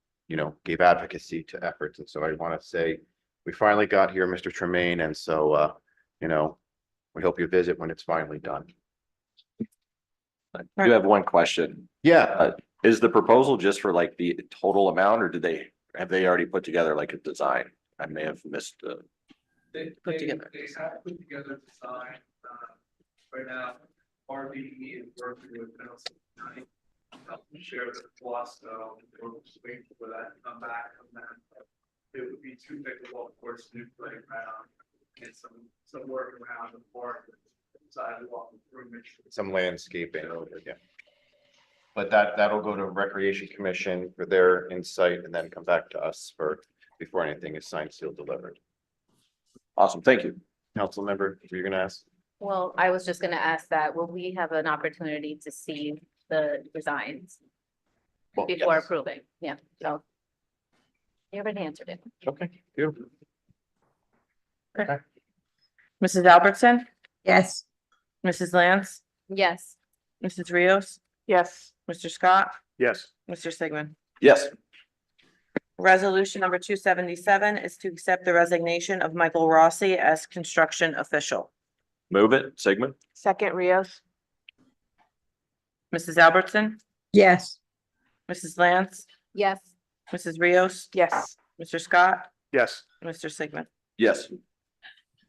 gave advocacy to efforts. And so I want to say, we finally got here, Mr. Tremaine, and so, we hope you visit when it's finally done.
I do have one question.
Yeah,
Is the proposal just for like the total amount, or have they already put together like a design? I may have missed.
Put together.
They have put together a design, right now, RBE is working with Nelson County. Share the cost, we're just waiting for that to come back, and then it would be 2 pickleball courts, new playground, and some work around the park, sidewalk improvement.
some landscaping, yeah. But that'll go to Recreation Commission for their insight and then come back to us before anything is signed, sealed, delivered.
Awesome, thank you.
Council member, were you gonna ask?
Well, I was just gonna ask that, will we have an opportunity to see the designs
Well,
before
yes.
approving? Yeah, so. You already answered it.
Okay, beautiful.
Mrs. Albertson,
yes,
Mrs. Lance,
Yes.
Mrs. Rios,
Yes.
Mr. Scott,
Yes.
Mr. Sigmund.
Yes,
Resolution number 277 is to accept the resignation of Michael Rossi as construction official.
move it, Sigmund.
Second, Rios.
Mrs. Albertson,
yes,
Mrs. Lance,
Yes.
Mrs. Rios,
Yes.
Mr. Scott,
Yes.
Mr. Sigmund.
Yes,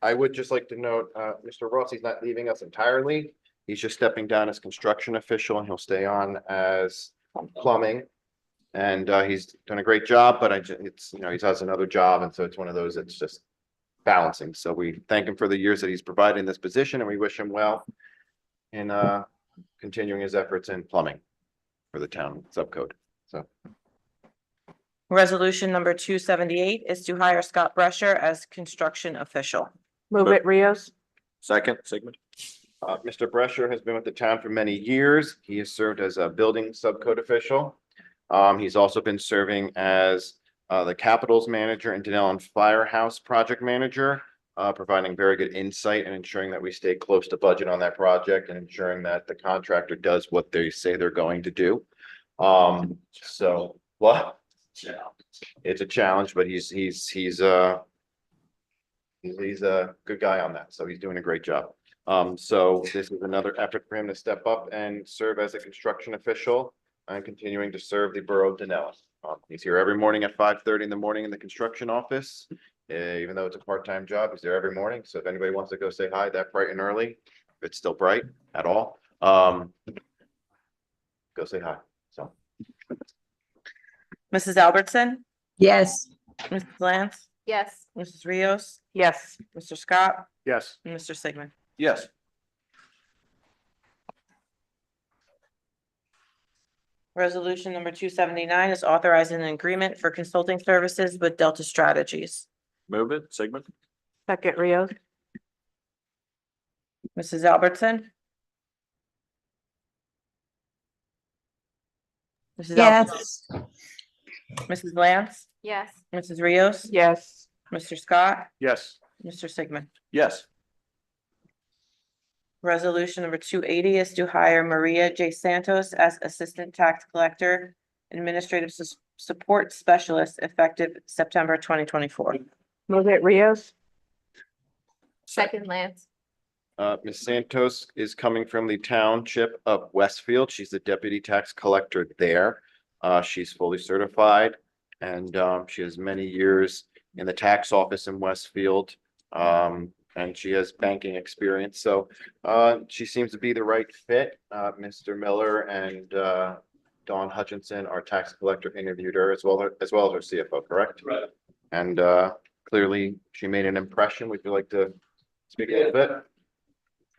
I would just like to note, Mr. Rossi's not leaving us entirely. He's just stepping down as construction official and he'll stay on as plumbing. And he's done a great job, but he has another job. And so it's one of those that's just balancing. So we thank him for the years that he's provided in this position and we wish him well in continuing his efforts in plumbing for the town subcode. So
Resolution number 278 is to hire Scott Brescher as construction official.
Move it, Rios.
second, Sigmund.
Mr. Brescher has been with the town for many years. He has served as a building subcode official. He's also been serving as the Capitals manager and Dunellen Firehouse project manager, providing very good insight and ensuring that we stay close to budget on that project and ensuring that the contractor does what they say they're going to do. So what? It's a challenge, but he's a good guy on that, so he's doing a great job. So this is another effort for him to step up and serve as a construction official and continuing to serve the borough of Dunellen. He's here every morning at 5:30 in the morning in the construction office. Even though it's a part-time job, he's there every morning. So if anybody wants to go say hi that bright and early, if it's still bright at all, go say hi. So
Mrs. Albertson,
yes,
Mrs. Lance,
Yes.
Mrs. Rios,
Yes.
Mr. Scott,
Yes.
and Mr. Sigmund.
Yes,
Resolution number 279 is authorizing an agreement for consulting services with Delta Strategies.
move it, Sigmund.
Second, Rios.
Mrs. Albertson? Mrs. Albertson?
yes,
Mrs. Lance?
Yes.
Mrs. Rios?
Yes.
Mr. Scott?
Yes.
Mr. Sigmund?
Yes,
Resolution number 280 is to hire Maria J. Santos as Assistant Tax Collector, Administrative Support Specialist effective September 2024.
Move it, Rios.
Second, Lance.
Ms. Santos is coming from the township of Westfield. She's the deputy tax collector there. She's fully certified and she has many years in the tax office in Westfield. And she has banking experience. So she seems to be the right fit. Mr. Miller and Dawn Hutchinson, our tax collector, interviewed her as well as her CFO, correct?
Right.
And clearly she made an impression. Would you like to speak a little bit?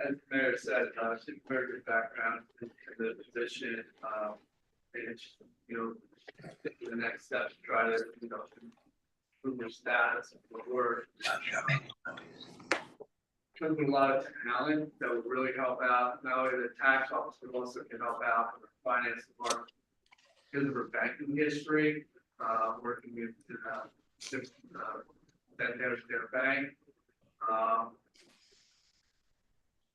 As the mayor said, she's a very good background in the position, and it's, the next step to try to, improve your status and what we're. There's been a lot of talent that would really help out, not only the tax office, but also can help out with the finance department. Because of her banking history, working with, their bank.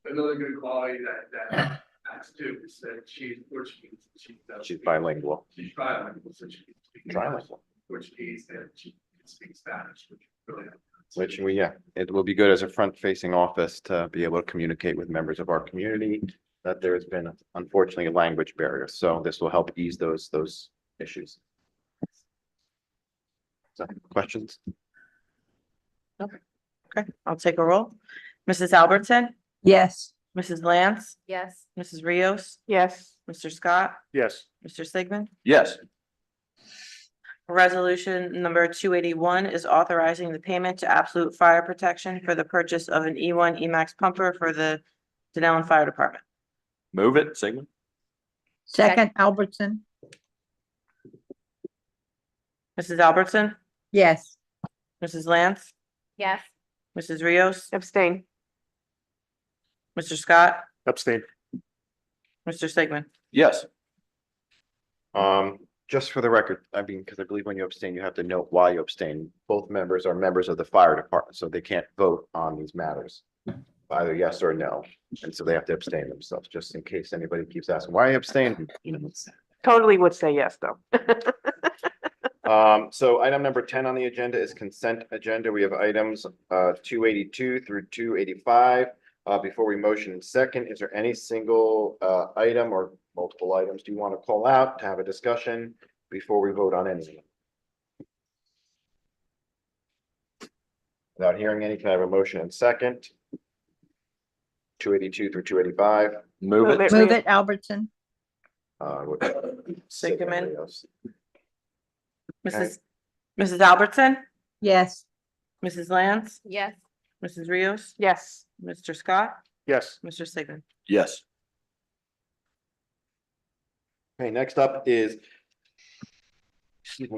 Another good quality that That's two, said she's Portuguese.
She's bilingual.
She's bilingual, so she speaks
Trilingual.
Portuguese and she speaks Spanish, which really.
Which it will be good as a front-facing office to be able to communicate with members of our community, that there's been unfortunately a language barrier, so this will help ease those issues. So, questions?
Okay, I'll take a roll. Mrs. Albertson,
yes,
Mrs. Lance,
Yes.
Mrs. Rios,
Yes.
Mr. Scott,
Yes.
Mr. Sigmund.
Yes.
Resolution number 281 is authorizing the payment to Absolute Fire Protection for the purchase of an E1 EMAX pumper for the Dunellen Fire Department.
Move it, Sigmund.
second Albertson,
Mrs. Albertson,
yes,
Mrs. Lance,
Yes.
Mrs. Rios,
Abstain.
Mr. Scott,
Abstain.
Mr. Sigmund.
Yes.
Just for the record, I mean, because I believe when you abstain, you have to note why you abstain. Both members are members of the fire department, so they can't vote on these matters. Either yes or no, and so they have to abstain themselves, just in case anybody keeps asking, why are you abstaining?
Totally would say yes, though.
So item number 10 on the agenda is consent agenda. We have items 282 through 285. Before we motion second, is there any single item or multiple items do you want to call out to have a discussion before we vote on anything? Without hearing any, can I have a motion and second? 282 through 285.
Move it.
move it Albertson,
Sigmund. Mrs. Albertson,
yes,
Mrs. Lance,
Yes.
Mrs. Rios,
Yes.
Mr. Scott,
Yes.
Mr. Sigmund.
Yes.
Okay, next up is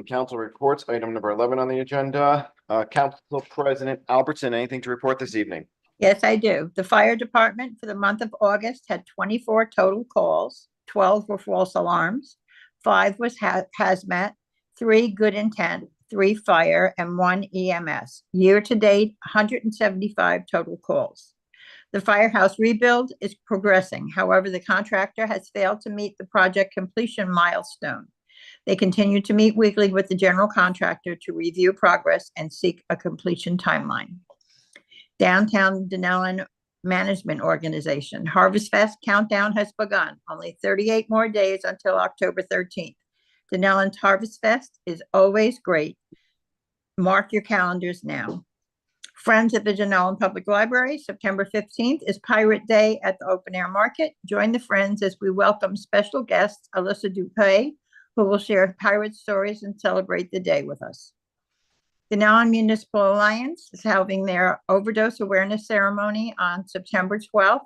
council reports, item number 11 on the agenda. Council President Albertson, anything to report this evening?
yes, I do. The fire department for the month of August had 24 total calls, 12 were false alarms, 5 was hazmat, 3 good intent, 3 fire, and 1 EMS. Year to date, 175 total calls. The firehouse rebuild is progressing. However, the contractor has failed to meet the project completion milestone. They continue to meet weekly with the general contractor to review progress and seek a completion timeline. Downtown Dunellen Management Organization, Harvest Fest countdown has begun. Only 38 more days until October 13th. Dunellen's Harvest Fest is always great. Mark your calendars now. Friends at the Dunellen Public Library, September 15th is Pirate Day at the Open Air Market. Join the friends as we welcome special guests, Alyssa Dupay, who will share pirate stories and celebrate the day with us. The Dunellen Municipal Alliance is having their overdose awareness ceremony on September 12th.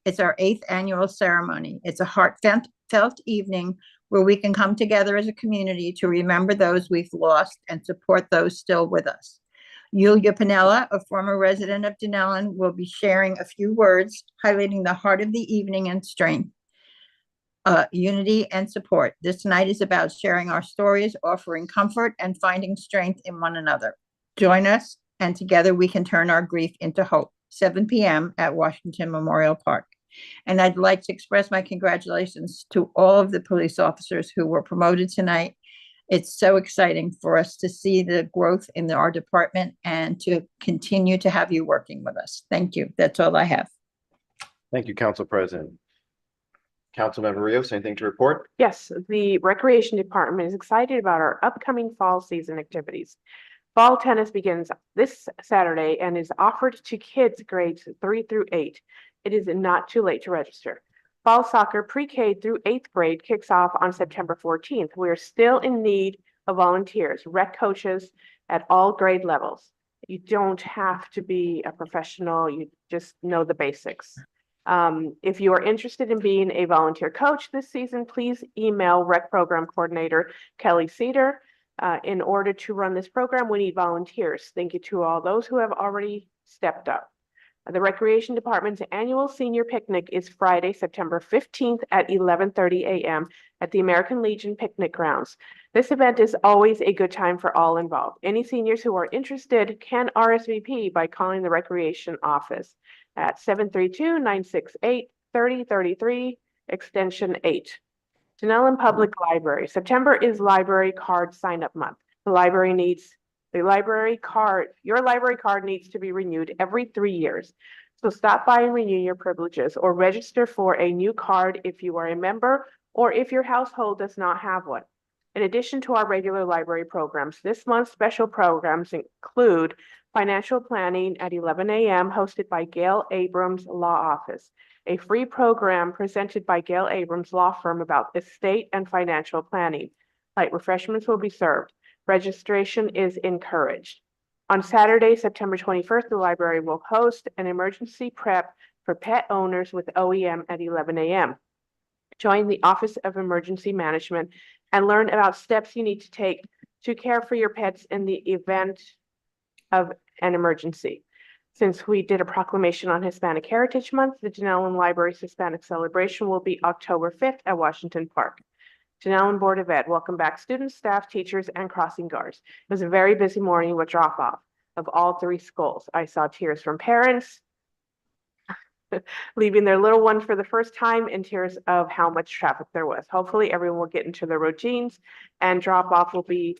It's our 8th annual ceremony. It's a heartfelt evening where we can come together as a community to remember those we've lost and support those still with us. Yulia Pinella, a former resident of Dunellen, will be sharing a few words, highlighting the heart of the evening and strength, unity and support. This night is about sharing our stories, offering comfort, and finding strength in one another. Join us, and together we can turn our grief into hope. 7 p.m. at Washington Memorial Park. And I'd like to express my congratulations to all of the police officers who were promoted tonight. It's so exciting for us to see the growth in our department and to continue to have you working with us. Thank you. That's all I have.
Thank you, Council President. Councilmember Rios, anything to report?
Yes, the Recreation Department is excited about our upcoming fall season activities. Fall tennis begins this Saturday and is offered to kids grades 3 through 8. It is not too late to register. Fall soccer pre-K through 8th grade kicks off on September 14th. We are still in need of volunteers, rec coaches at all grade levels. You don't have to be a professional, you just know the basics. If you are interested in being a volunteer coach this season, please email Rec Program Coordinator Kelly Cedar. In order to run this program, we need volunteers. Thank you to all those who have already stepped up. The Recreation Department's annual senior picnic is Friday, September 15th at 11:30 a.m. at the American Legion Picnic Grounds. This event is always a good time for all involved. Any seniors who are interested can RSVP by calling the Recreation Office at 732-968-3033 Extension 8. Dunellen Public Library. September is library card sign-up month. Your library card needs to be renewed every 3 years. So stop by and renew your privileges or register for a new card if you are a member or if your household does not have one. In addition to our regular library programs, this month's special programs include financial planning at 11 a.m. hosted by Gail Abrams Law Office, a free program presented by Gail Abrams Law Firm about estate and financial planning. Light refreshments will be served. Registration is encouraged. On Saturday, September 21st, the library will host an emergency prep for pet owners with OEM at 11 a.m. Join the Office of Emergency Management and learn about steps you need to take to care for your pets in the event of an emergency. Since we did a proclamation on Hispanic Heritage Month, the Dunellen Library's Hispanic celebration will be October 5th at Washington Park. Dunellen Board of Ed, welcome back students, staff, teachers, and crossing guards. It was a very busy morning with drop-off of all 3 schools. I saw tears from parents leaving their little one for the first time and tears of how much traffic there was. Hopefully everyone will get into their routines and drop-off will be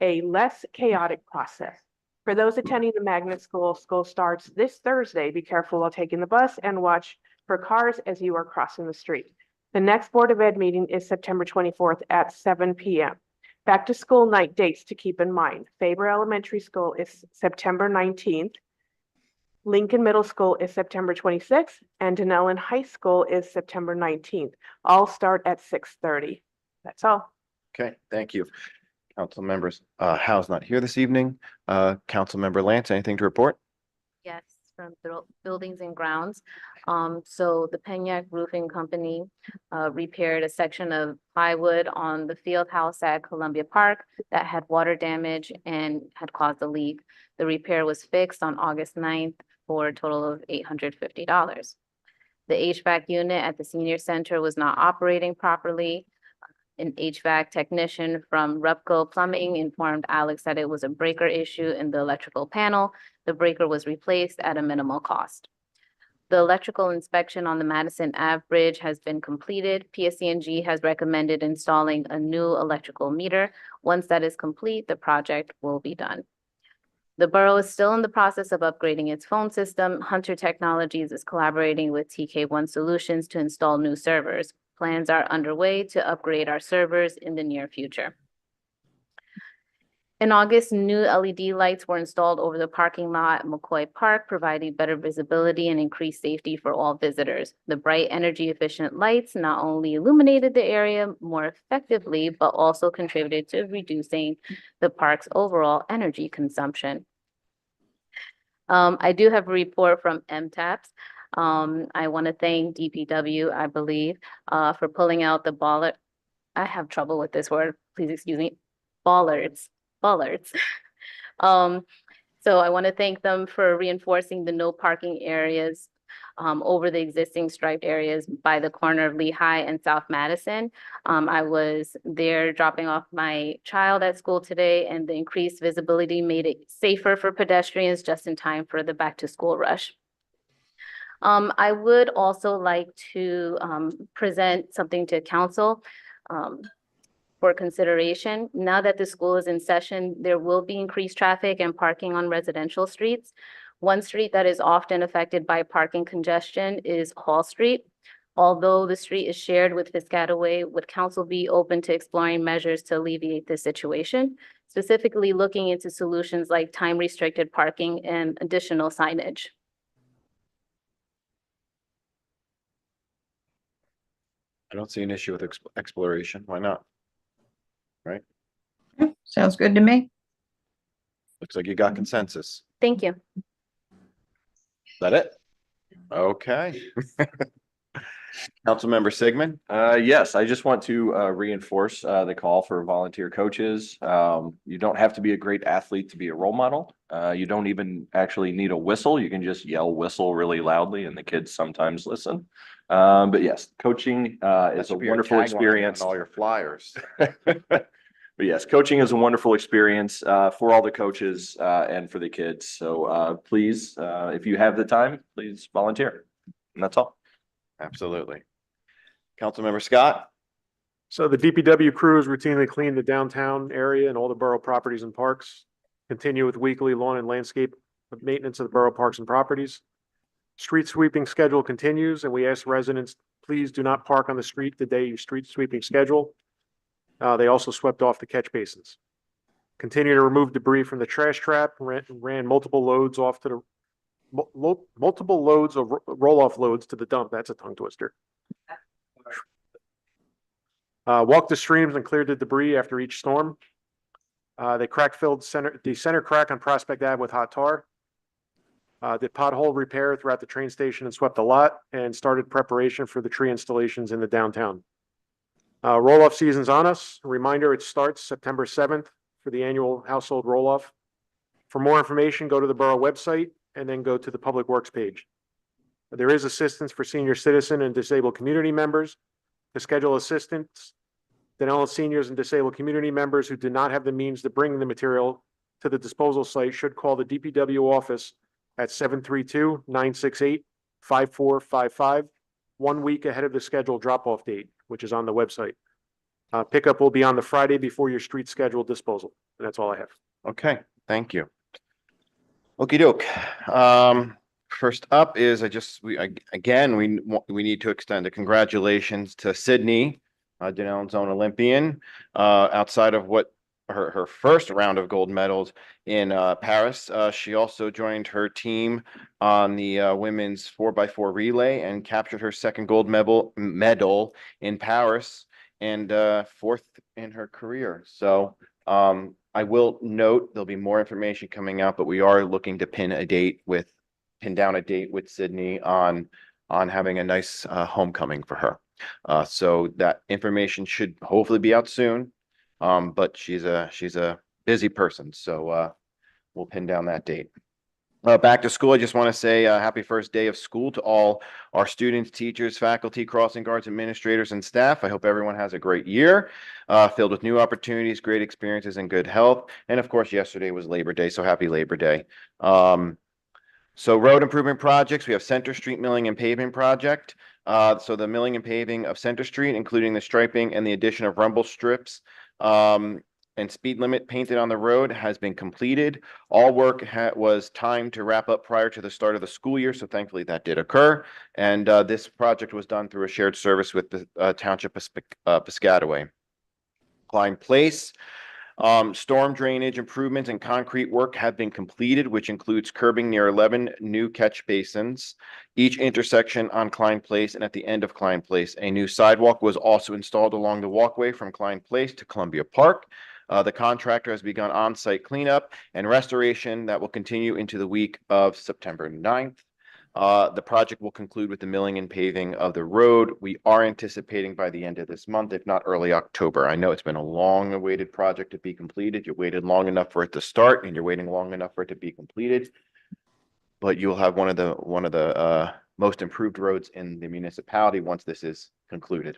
a less chaotic process. For those attending the magnet school, school starts this Thursday. Be careful while taking the bus and watch for cars as you are crossing the street. The next Board of Ed meeting is September 24th at 7 p.m. Back to school night dates to keep in mind. Faber Elementary School is September 19th. Lincoln Middle School is September 26th, and Dunellen High School is September 19th. All start at 6:30. That's all.
Okay, thank you. Council members, Hal's not here this evening. Council member Lance, anything to report?
Yes, from Buildings and Grounds. So the Penyak Roofing Company repaired a section of plywood on the field house at Columbia Park that had water damage and had caused a leak. The repair was fixed on August 9th for a total of $850. The HVAC unit at the senior center was not operating properly. An HVAC technician from Repco Plumbing informed Alex that it was a breaker issue in the electrical panel. The breaker was replaced at a minimal cost. The electrical inspection on the Madison Ave Bridge has been completed. PSC&G has recommended installing a new electrical meter. Once that is complete, the project will be done. The borough is still in the process of upgrading its phone system. Hunter Technologies is collaborating with TK1 Solutions to install new servers. Plans are underway to upgrade our servers in the near future. In August, new LED lights were installed over the parking lot at McCoy Park, providing better visibility and increased safety for all visitors. The bright, energy-efficient lights not only illuminated the area more effectively, but also contributed to reducing the park's overall energy consumption. I do have a report from MTAPS. I want to thank DPW, I believe, for pulling out the bollard. I have trouble with this word. Please excuse me. Bollards. So I want to thank them for reinforcing the no parking areas over the existing striped areas by the corner of Lehigh and South Madison. I was there dropping off my child at school today, and the increased visibility made it safer for pedestrians just in time for the back to school rush. I would also like to present something to council for consideration. Now that the school is in session, there will be increased traffic and parking on residential streets. One street that is often affected by parking congestion is Hall Street. Although the street is shared with Piscataway, would council be open to exploring measures to alleviate this situation, specifically looking into solutions like time-restricted parking and additional signage?
I don't see an issue with exploration. Why not? Right?
Sounds good to me.
Looks like you got consensus.
Thank you.
Is that it? Okay. Councilmember Sigmund?
Yes, I just want to reinforce the call for volunteer coaches. You don't have to be a great athlete to be a role model. You don't even actually need a whistle. You can just yell whistle really loudly and the kids sometimes listen. But yes, coaching is a wonderful experience.
On all your flyers.
But yes, coaching is a wonderful experience for all the coaches and for the kids. So please, if you have the time, please volunteer. And that's all.
Absolutely. Councilmember Scott.
So the DPW crews routinely clean the downtown area and all the borough properties and parks. Continue with weekly lawn and landscape maintenance of the borough parks and properties. Street sweeping schedule continues, and we ask residents, please do not park on the street the day your street sweeping schedule. They also swept off the catch basins. Continue to remove debris from the trash trap, ran multiple loads off to the multiple loads of roll-off loads to the dump. That's a tongue twister. Walked the streams and cleared the debris after each storm. They crack-filled the center crack on Prospect Ave with hot tar. Did pothole repair throughout the train station and swept a lot, and started preparation for the tree installations in the downtown. Roll-off season's on us. A reminder, it starts September 7th for the annual household roll-off. For more information, go to the borough website and then go to the Public Works page. There is assistance for senior citizen and disabled community members. To schedule assistance, Dunellen seniors and disabled community members who do not have the means to bring the material to the disposal site should call the DPW office at 732-968-5455, 1 week ahead of the scheduled drop-off date, which is on the website. Pickup will be on the Friday before your street scheduled disposal. And that's all I have.
Okay, thank you. Okey doke. First up is we need to extend a congratulations to Sydney, Dunellen's own Olympian, outside of her first round of gold medals in Paris. She also joined her team on the women's 4x4 relay and captured her second gold medal in Paris and fourth in her career. So I will note there'll be more information coming out, but we are looking to pin down a date with Sydney on having a nice homecoming for her. So that information should hopefully be out soon. But she's a busy person, so we'll pin down that date. Back to school, I just want to say happy first day of school to all our students, teachers, faculty, crossing guards, administrators, and staff. I hope everyone has a great year, filled with new opportunities, great experiences, and good health. And of course, yesterday was Labor Day, so happy Labor Day. So road improvement projects, we have Center Street Milling and Paving Project. So the milling and paving of Center Street, including the striping and the addition of rumble strips, and speed limit painted on the road, has been completed. All work was timed to wrap up prior to the start of the school year, so thankfully that did occur. And this project was done through a shared service with the Township of Piscataway. Klein Place, storm drainage improvements and concrete work have been completed, which includes curbing near 11 new catch basins, each intersection on Klein Place and at the end of Klein Place. A new sidewalk was also installed along the walkway from Klein Place to Columbia Park. The contractor has begun on-site cleanup and restoration that will continue into the week of September 9th. The project will conclude with the milling and paving of the road. We are anticipating by the end of this month, if not early October. I know it's been a long-awaited project to be completed. You waited long enough for it to start, and you're waiting long enough for it to be completed. But you'll have one of the most improved roads in the municipality once this is concluded.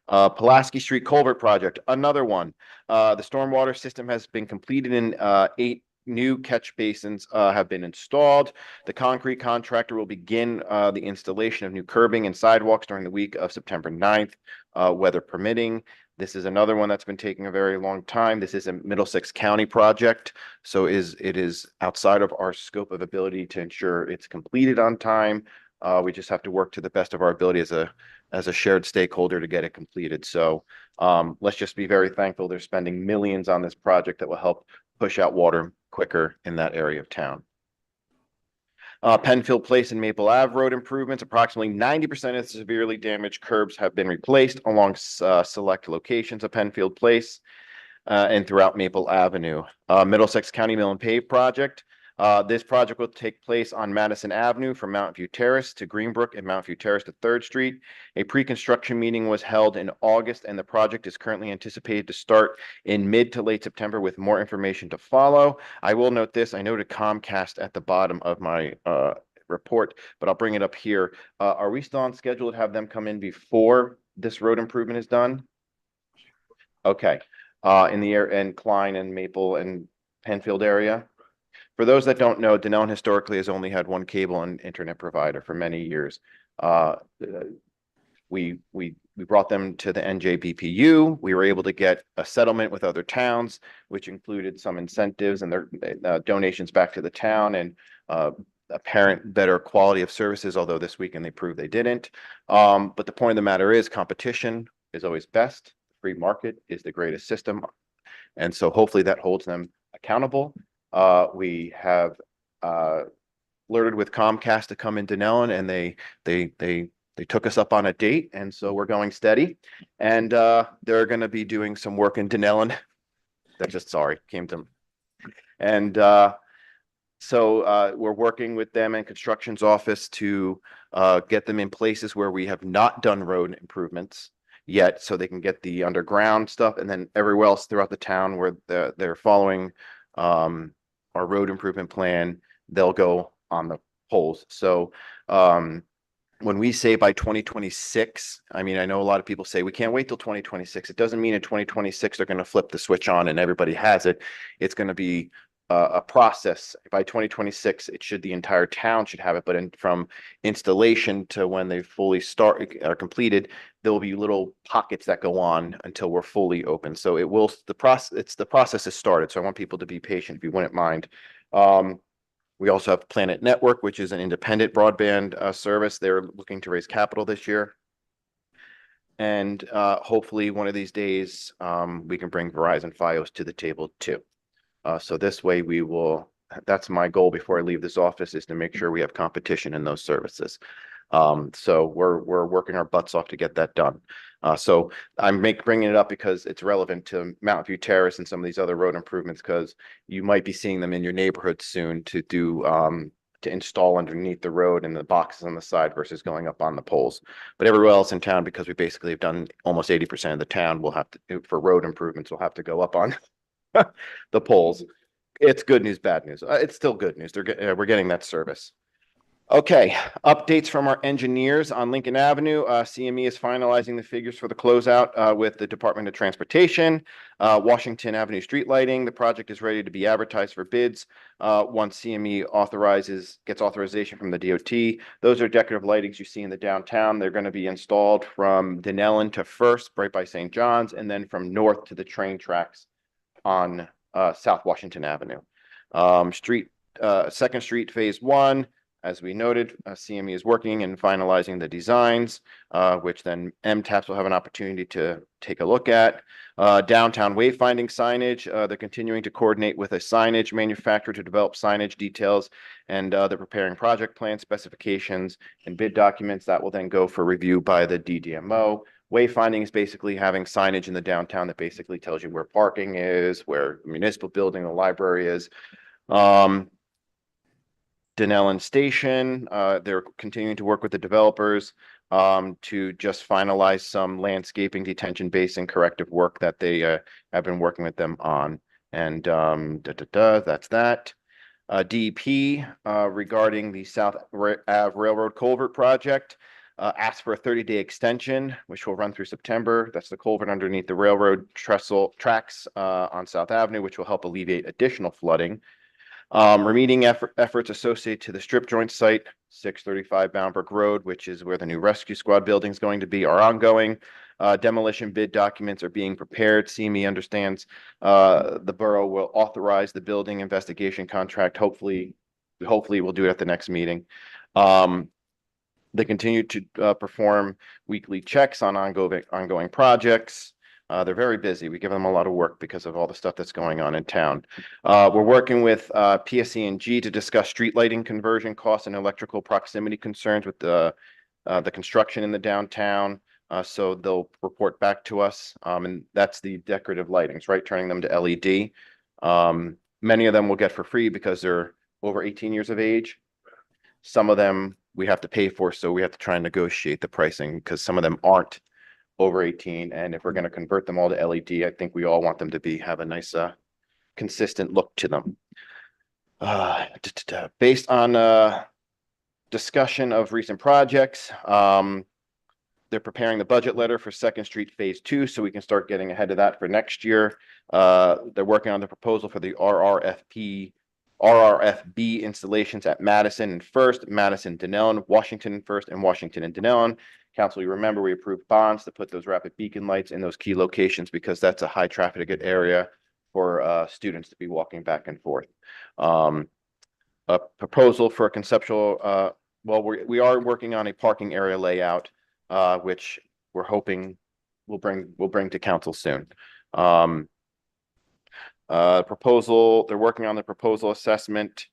Pulaski Street Culvert Project, another one. The stormwater system has been completed and 8 new catch basins have been installed. The concrete contractor will begin the installation of new curbing and sidewalks during the week of September 9th, weather permitting. This is another one that's been taking a very long time. This is a Middlesex County project, so it is outside of our scope of ability to ensure it's completed on time. We just have to work to the best of our ability as a shared stakeholder to get it completed. So let's just be very thankful they're spending millions on this project that will help push out water quicker in that area of town. Penfield Place and Maple Ave road improvements. Approximately 90% of the severely damaged curbs have been replaced along select locations of Penfield Place and throughout Maple Avenue. Middlesex County Mill and Pave Project. This project will take place on Madison Avenue from Mountain View Terrace to Greenbrook and Mountain View Terrace to 3rd Street. A pre-construction meeting was held in August, and the project is currently anticipated to start in mid to late September with more information to follow. I will note this. I noted Comcast at the bottom of my report, but I'll bring it up here. Are we still on schedule to have them come in before this road improvement is done? Okay. In the air and Klein and Maple and Penfield area? For those that don't know, Dunellen historically has only had one cable and internet provider for many years. we brought them to the NJBPU. We were able to get a settlement with other towns, which included some incentives and their donations back to the town and apparent better quality of services, although this weekend they proved they didn't. But the point of the matter is competition is always best. Free market is the greatest system. And so hopefully that holds them accountable. We have flirted with Comcast to come into Dunellen, and they took us up on a date, and so we're going steady. And they're going to be doing some work in Dunellen. That just came to. And so we're working with them and construction's office to get them in places where we have not done road improvements yet, so they can get the underground stuff, and then everywhere else throughout the town where they're following our road improvement plan, they'll go on the poles. So when we say by 2026, I mean, I know a lot of people say we can't wait till 2026. It doesn't mean in 2026 they're going to flip the switch on and everybody has it. It's going to be a process. By 2026, the entire town should have it, but from installation to when they fully are completed, there will be little pockets that go on until we're fully open. So the process has started. So I want people to be patient if you wouldn't mind. We also have Planet Network, which is an independent broadband service. They're looking to raise capital this year. And hopefully one of these days we can bring Verizon Fios to the table too. So this way that's my goal before I leave this office, is to make sure we have competition in those services. So we're working our butts off to get that done. So I'm bringing it up because it's relevant to Mountain View Terrace and some of these other road improvements, because you might be seeing them in your neighborhood soon to do to install underneath the road and the boxes on the side versus going up on the poles. But everywhere else in town, because we basically have done almost 80% of the town, we'll have to, for road improvements, we'll have to go up on the poles. It's good news, bad news. It's still good news. We're getting that service. Okay, updates from our engineers on Lincoln Avenue. CME is finalizing the figures for the closeout with the Department of Transportation. Washington Avenue street lighting, the project is ready to be advertised for bids once CME gets authorization from the DOT. Those are decorative lightings you see in the downtown. They're going to be installed from Dunellen to First, right by St. John's, and then from north to the train tracks on South Washington Avenue. Second Street Phase 1, as we noted, CME is working and finalizing the designs, which then MTAPs will have an opportunity to take a look at. Downtown wayfinding signage, they're continuing to coordinate with a signage manufacturer to develop signage details, and they're preparing project plan specifications and bid documents that will then go for review by the DDMO. Wayfinding is basically having signage in the downtown that basically tells you where parking is, where the municipal building, the library is. Dunellen Station, they're continuing to work with the developers to just finalize some landscaping, detention basin, corrective work that they have been working with them on. And that's that. DEP regarding the South Ave Railroad Culvert Project. Asked for a 30-day extension, which will run through September. That's the culvert underneath the railroad trestle tracks on South Avenue, which will help alleviate additional flooding. Remediating efforts associated to the strip joint site, 635 Boundbrook Road, which is where the new rescue squad building is going to be, are ongoing. Demolition bid documents are being prepared. CME understands the borough will authorize the building investigation contract. Hopefully we'll do it at the next meeting. They continue to perform weekly checks on ongoing projects. They're very busy. We give them a lot of work because of all the stuff that's going on in town. We're working with PSE&G to discuss street lighting conversion costs and electrical proximity concerns with the construction in the downtown. So they'll report back to us, and that's the decorative lightings, right? Turning them to LED. Many of them we'll get for free because they're over 18 years of age. Some of them we have to pay for, so we have to try and negotiate the pricing because some of them aren't over 18. And if we're going to convert them all to LED, I think we all want them to have a nice, consistent look to them. Based on discussion of recent projects, they're preparing the budget letter for Second Street Phase 2, so we can start getting ahead of that for next year. They're working on the proposal for the RRFP RRFB installations at Madison and First, Madison, Dunellen, Washington and First, and Washington and Dunellen. Council, you remember we approved bonds to put those rapid beacon lights in those key locations because that's a high traffic area for students to be walking back and forth. A proposal for a conceptual, well, we are working on a parking area layout, which we're hoping we'll bring to council soon. Proposal, they're working on the proposal assessment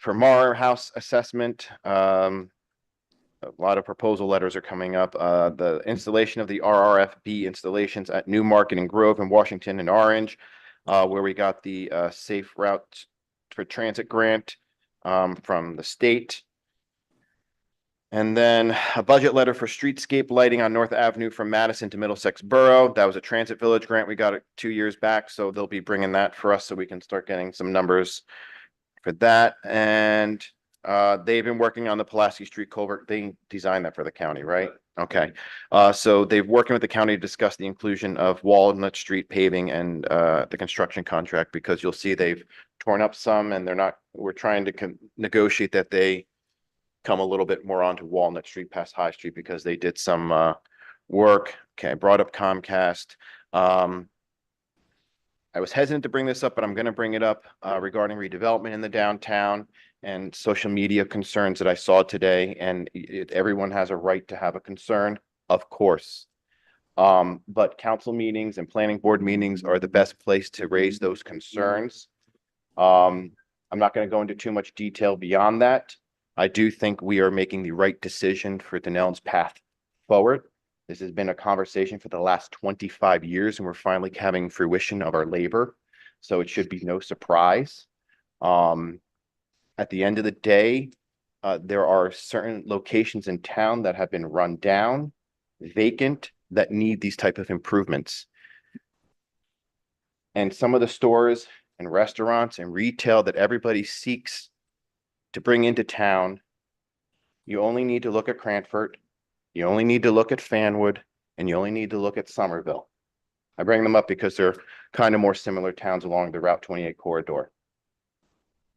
for Mar House assessment. A lot of proposal letters are coming up. The installation of the RRFB installations at New Market and Grove and Washington and Orange, where we got the Safe Route for Transit grant from the state. And then a budget letter for streetscape lighting on North Avenue from Madison to Middlesex Borough. That was a Transit Village grant. We got it 2 years back, so they'll be bringing that for us so we can start getting some numbers for that. And they've been working on the Pulaski Street culvert. They designed that for the county, right? Okay. So they've working with the county to discuss the inclusion of Walnut Street paving and the construction contract, because you'll see they've torn up some and we're trying to negotiate that they come a little bit more onto Walnut Street past High Street because they did some work. Okay, I brought up Comcast. I was hesitant to bring this up, but I'm going to bring it up regarding redevelopment in the downtown and social media concerns that I saw today. And everyone has a right to have a concern, of course. But council meetings and planning board meetings are the best place to raise those concerns. I'm not going to go into too much detail beyond that. I do think we are making the right decision for Dunellen's path forward. This has been a conversation for the last 25 years, and we're finally having fruition of our labor. So it should be no surprise. At the end of the day, there are certain locations in town that have been run down, vacant, that need these type of improvements. And some of the stores and restaurants and retail that everybody seeks to bring into town, you only need to look at Cranford, you only need to look at Fanwood, and you only need to look at Somerville. I bring them up because they're kind of more similar towns along the Route 28 corridor.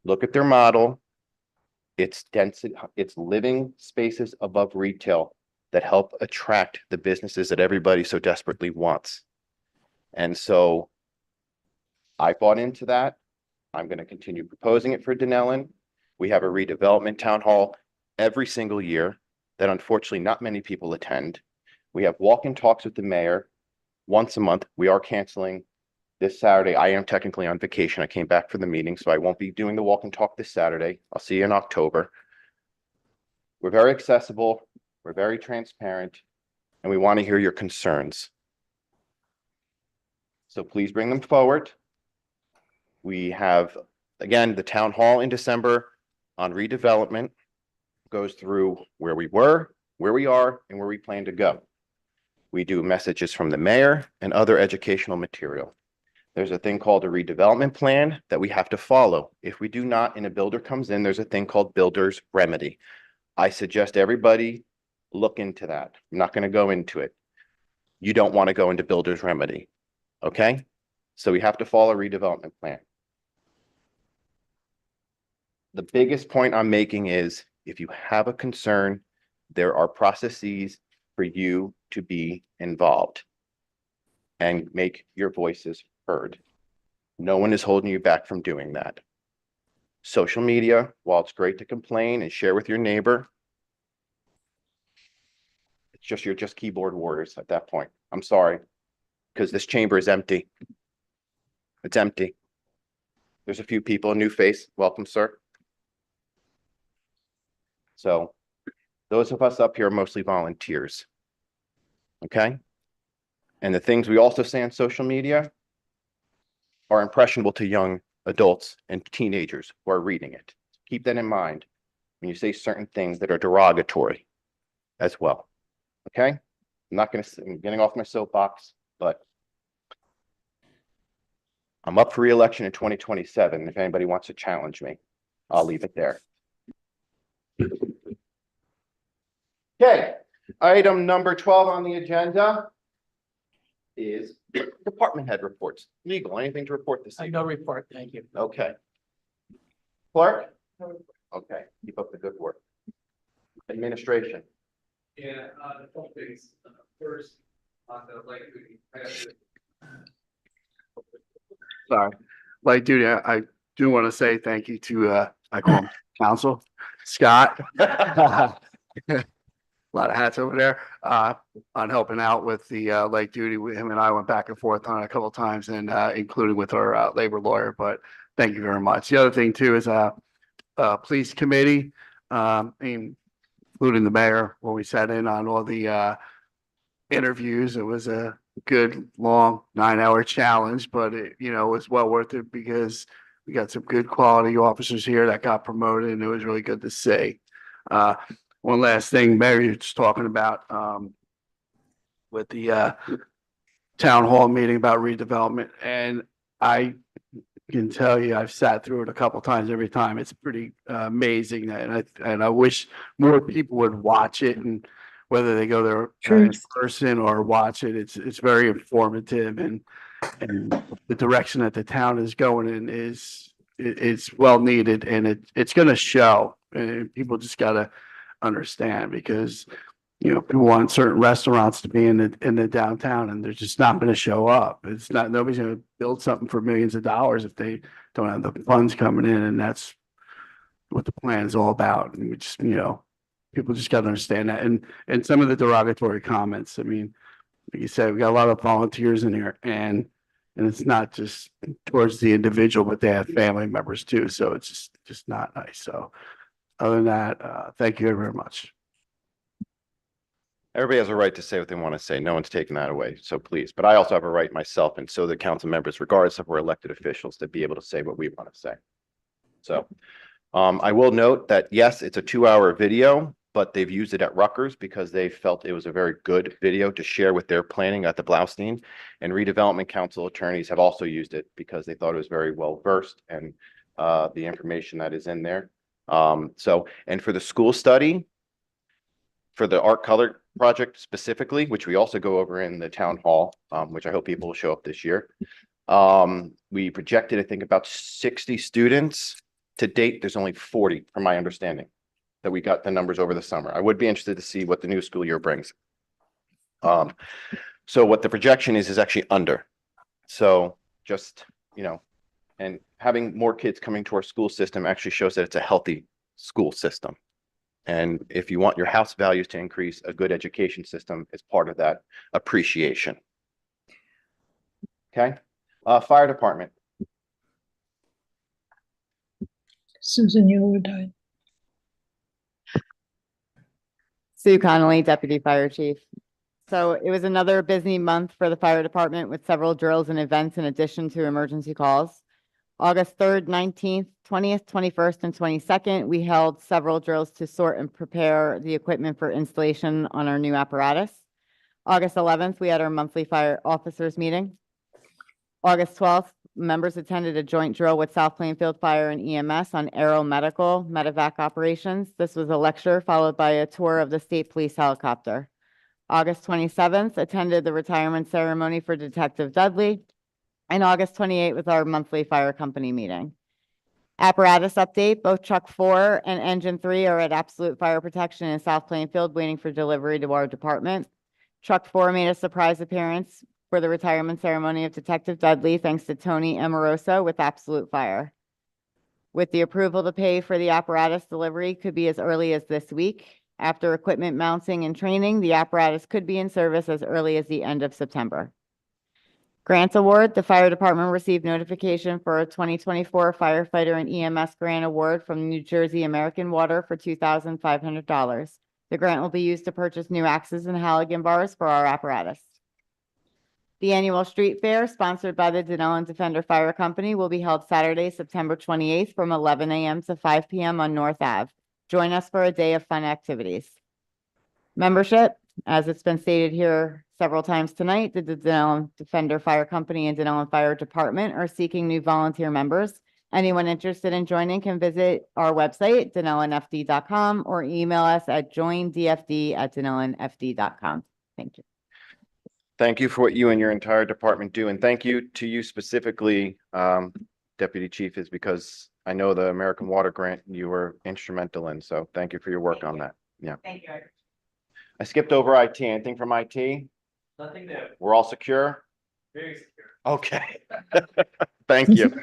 Look at their model. It's density, it's living spaces above retail that help attract the businesses that everybody so desperately wants. And so I bought into that. I'm going to continue proposing it for Dunellen. We have a redevelopment town hall every single year that unfortunately not many people attend. We have walk-in talks with the mayor once a month. We are canceling this Saturday. I am technically on vacation. I came back for the meeting, so I won't be doing the walk and talk this Saturday. I'll see you in October. We're very accessible. We're very transparent, and we want to hear your concerns. So please bring them forward. We have, again, the town hall in December on redevelopment goes through where we were, where we are, and where we plan to go. We do messages from the mayor and other educational material. There's a thing called a redevelopment plan that we have to follow. If we do not, and a builder comes in, there's a thing called builder's remedy. I suggest everybody look into that. I'm not going to go into it. You don't want to go into builder's remedy. Okay? So we have to follow a redevelopment plan. The biggest point I'm making is if you have a concern, there are processes for you to be involved and make your voices heard. No one is holding you back from doing that. Social media, while it's great to complain and share with your neighbor, you're just keyboard warriors at that point. I'm sorry, because this chamber is empty. It's empty. There's a few people, a new face. Welcome, sir. So those of us up here are mostly volunteers. Okay? And the things we also say on social media are impressionable to young adults and teenagers who are reading it. Keep that in mind when you say certain things that are derogatory as well. Okay? I'm getting off my soapbox, but I'm up for re-election in 2027. If anybody wants to challenge me, I'll leave it there. Okay, item number 12 on the agenda is department head reports. Legal, anything to report this evening?
No report, thank you.
Okay. Clerk? Okay, keep up the good work. Administration.
Yeah, the couple things, first, on the light duty,
Sorry, light duty, I do want to say thank you to, I call him counsel, Scott. A lot of hats over there, on helping out with the, light duty. Him and I went back and forth on it a couple of times and, including with our, labor lawyer, but thank you very much. The other thing too is, police committee, including the mayor, when we sat in on all the, interviews. It was a good, long 9-hour challenge, but it, was well worth it because we got some good quality officers here that got promoted and it was really good to see. One last thing, Mayor, you're just talking about, with the, town hall meeting about redevelopment, and I can tell you, I've sat through it a couple times. Every time it's pretty amazing, and I wish more people would watch it, and whether they go there in person or watch it, it's very informative, and the direction that the town is going in it's well needed, and it's going to show, and people just got to understand, because people want certain restaurants to be in the downtown, and they're just not going to show up. It's not, nobody's going to build something for millions of dollars if they don't have the funds coming in, and that's what the plan is all about. And we just, people just got to understand that. And some of the derogatory comments, I mean, like you said, we got a lot of volunteers in here, and it's not just towards the individual, but they have family members too. So it's just not nice. So other than that, thank you very much.
Everybody has a right to say what they want to say. No one's taking that away, so please. But I also have a right myself, and so the council members, regardless if we're elected officials, to be able to say what we want to say. So I will note that, yes, it's a 2-hour video, but they've used it at Rutgers because they felt it was a very good video to share with their planning at the Blaustein. And redevelopment council attorneys have also used it because they thought it was very well versed, and the information that is in there. And for the school study, for the art color project specifically, which we also go over in the town hall, which I hope people will show up this year. We projected, I think, about 60 students. To date, there's only 40, from my understanding, that we got the numbers over the summer. I would be interested to see what the new school year brings. So what the projection is actually under. So just, and having more kids coming to our school system actually shows that it's a healthy school system. And if you want your house values to increase, a good education system is part of that appreciation. Okay, fire department.
Susan, you were dying.
Sue Connolly, Deputy Fire Chief. So it was another busy month for the fire department with several drills and events in addition to emergency calls. August 3rd, 19th, 20th, 21st, and 22nd, we held several drills to sort and prepare the equipment for installation on our new apparatus. August 11th, we had our monthly fire officers meeting. August 12th, members attended a joint drill with South Plainfield Fire and EMS on aeromedical medevac operations. This was a lecture followed by a tour of the state police helicopter. August 27th, attended the retirement ceremony for Detective Dudley. And August 28th was our monthly fire company meeting. Apparatus update, both truck 4 and engine 3 are at Absolute Fire Protection in South Plainfield waiting for delivery to our department. Truck 4 made a surprise appearance for the retirement ceremony of Detective Dudley, thanks to Tony Amoroso with Absolute Fire. With the approval to pay for the apparatus, delivery could be as early as this week. After equipment mounting and training, the apparatus could be in service as early as the end of September. Grants award, the fire department received notification for a 2024 firefighter and EMS grant award from New Jersey American Water for $2,500. The grant will be used to purchase new axes and halogen bars for our apparatus. The annual street fair, sponsored by the Dunellen Defender Fire Company, will be held Saturday, September 28th from 11 a.m. to 5 p.m. on North Ave. Join us for a day of fun activities. Membership, as it's been stated here several times tonight, the Dunellen Defender Fire Company and Dunellen Fire Department are seeking new volunteer members. Anyone interested in joining can visit our website, DunellenFD.com, or email us at joindfd@DunellenFD.com. Thank you.
Thank you for what you and your entire department do, and thank you to you specifically, Deputy Chief, is because I know the American Water Grant you were instrumental in, so thank you for your work on that. Yeah.
Thank you.
I skipped over IT. Anything from IT?
Nothing new,
We're all secure?
very secure.
Okay. Thank you.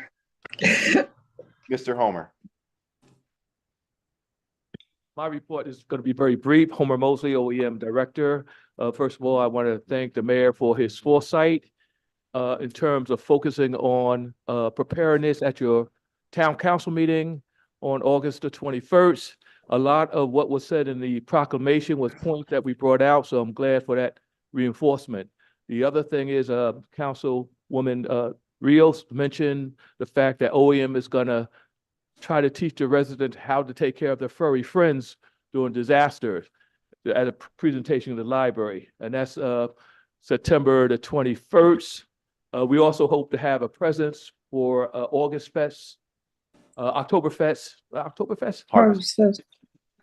Mr. Homer.
My report is going to be very brief. Homer Mosley, OEM Director. First of all, I want to thank the mayor for his foresight in terms of focusing on preparedness at your town council meeting on August the 21st. A lot of what was said in the proclamation was points that we brought out, so I'm glad for that reinforcement. The other thing is Councilwoman Rios mentioned the fact that OEM is going to try to teach the residents how to take care of their furry friends during disasters at a presentation in the library. And that's September the 21st. We also hope to have a presence for August Fest, Oktoberfest.
Harvest.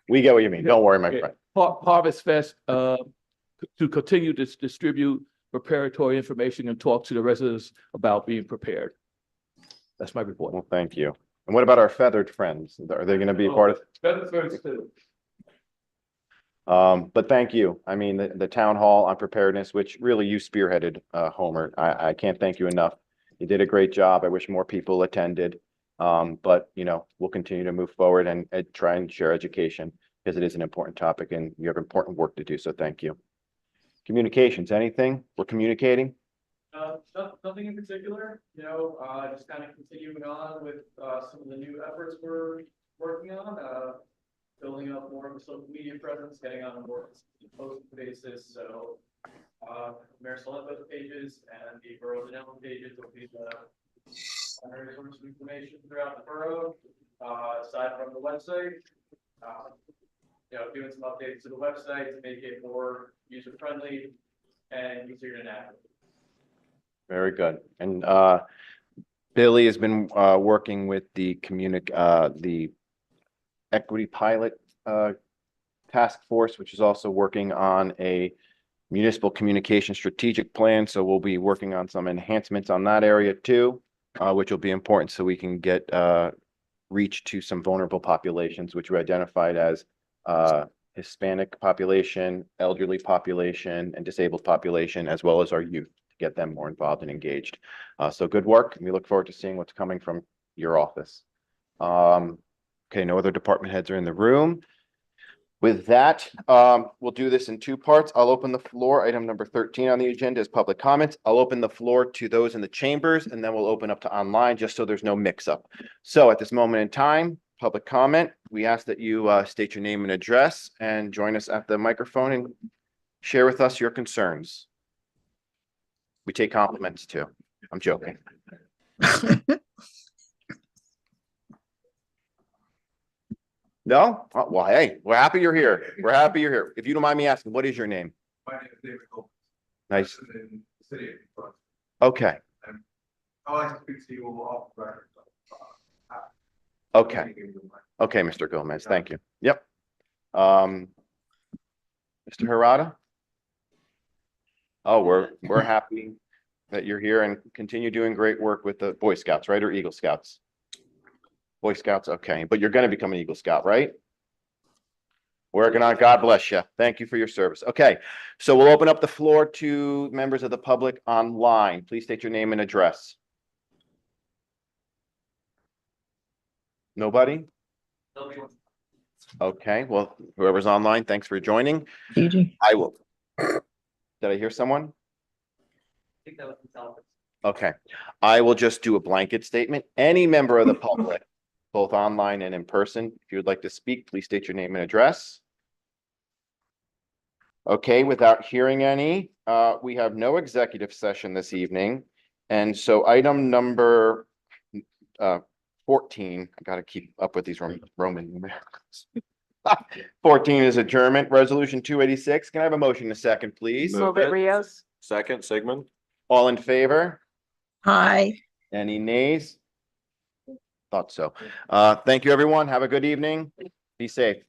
We get what you mean. Don't worry, my friend.
Harvest Fest to continue to distribute preparatory information and talk to the residents about being prepared. That's my report.
Well, thank you. And what about our feathered friends? Are they going to be a part of?
Feathered friends too.
But thank you. I mean, the town hall on preparedness, which really you spearheaded, Homer. I can't thank you enough. You did a great job. I wish more people attended. But you know, we'll continue to move forward and try and share education because it is an important topic and you have important work to do. So thank you. Communications, anything? We're communicating?
Nothing in particular, just kind of continuing on with some of the new efforts we're working on, building up more of a social media presence, getting on a more consistent basis. So Mayor Solento's pages and the Borough Dunellen pages will be the primary source of information throughout the borough. Aside from the website, doing some updates to the website to make it more user friendly and easier to navigate.
Very good. And Billy has been working with the Equity Pilot Task Force, which is also working on a municipal communication strategic plan. So we'll be working on some enhancements on that area too, which will be important so we can get reach to some vulnerable populations, which we identified as Hispanic population, elderly population, and disabled population, as well as our youth, to get them more involved and engaged. So good work, and we look forward to seeing what's coming from your office. Okay, no other department heads are in the room. With that, we'll do this in two parts. I'll open the floor. Item number 13 on the agenda is public comments. I'll open the floor to those in the chambers, and then we'll open up to online just so there's no mix-up. So at this moment in time, public comment, we ask that you state your name and address and join us at the microphone and share with us your concerns. We take compliments too. I'm joking. No? Oh, well, hey, we're happy you're here. We're happy you're here. If you don't mind me asking, what is your name?
My name is David Gold.
Nice.
In the city of Detroit.
Okay.
I like to speak to you off the record.
Okay. Okay, Mr. Gomez, thank you. Yep. Mr. Harada? Oh, we're happy that you're here and continue doing great work with the Boy Scouts, right? Or Eagle Scouts? Boy Scouts, okay. But you're going to become an Eagle Scout, right? Working on, God bless you. Thank you for your service. Okay, so we'll open up the floor to members of the public online. Please state your name and address. Nobody? Okay, well, whoever's online, thanks for joining. I will. Did I hear someone?
I think that was the
Okay, I will just do a blanket statement. Any member of the public, both online and in person, if you would like to speak, please state your name and address. Okay, without hearing any, we have no executive session this evening. And so item number 14, I gotta keep up with these Roman numerals. 14 is adjournment, resolution 286. Can I have a motion in a second, please?
Move it, Rios.
Second, Sigmund.
All in favor?
Hi.
Any nays? Thought so. Thank you, everyone. Have a good evening. Be safe.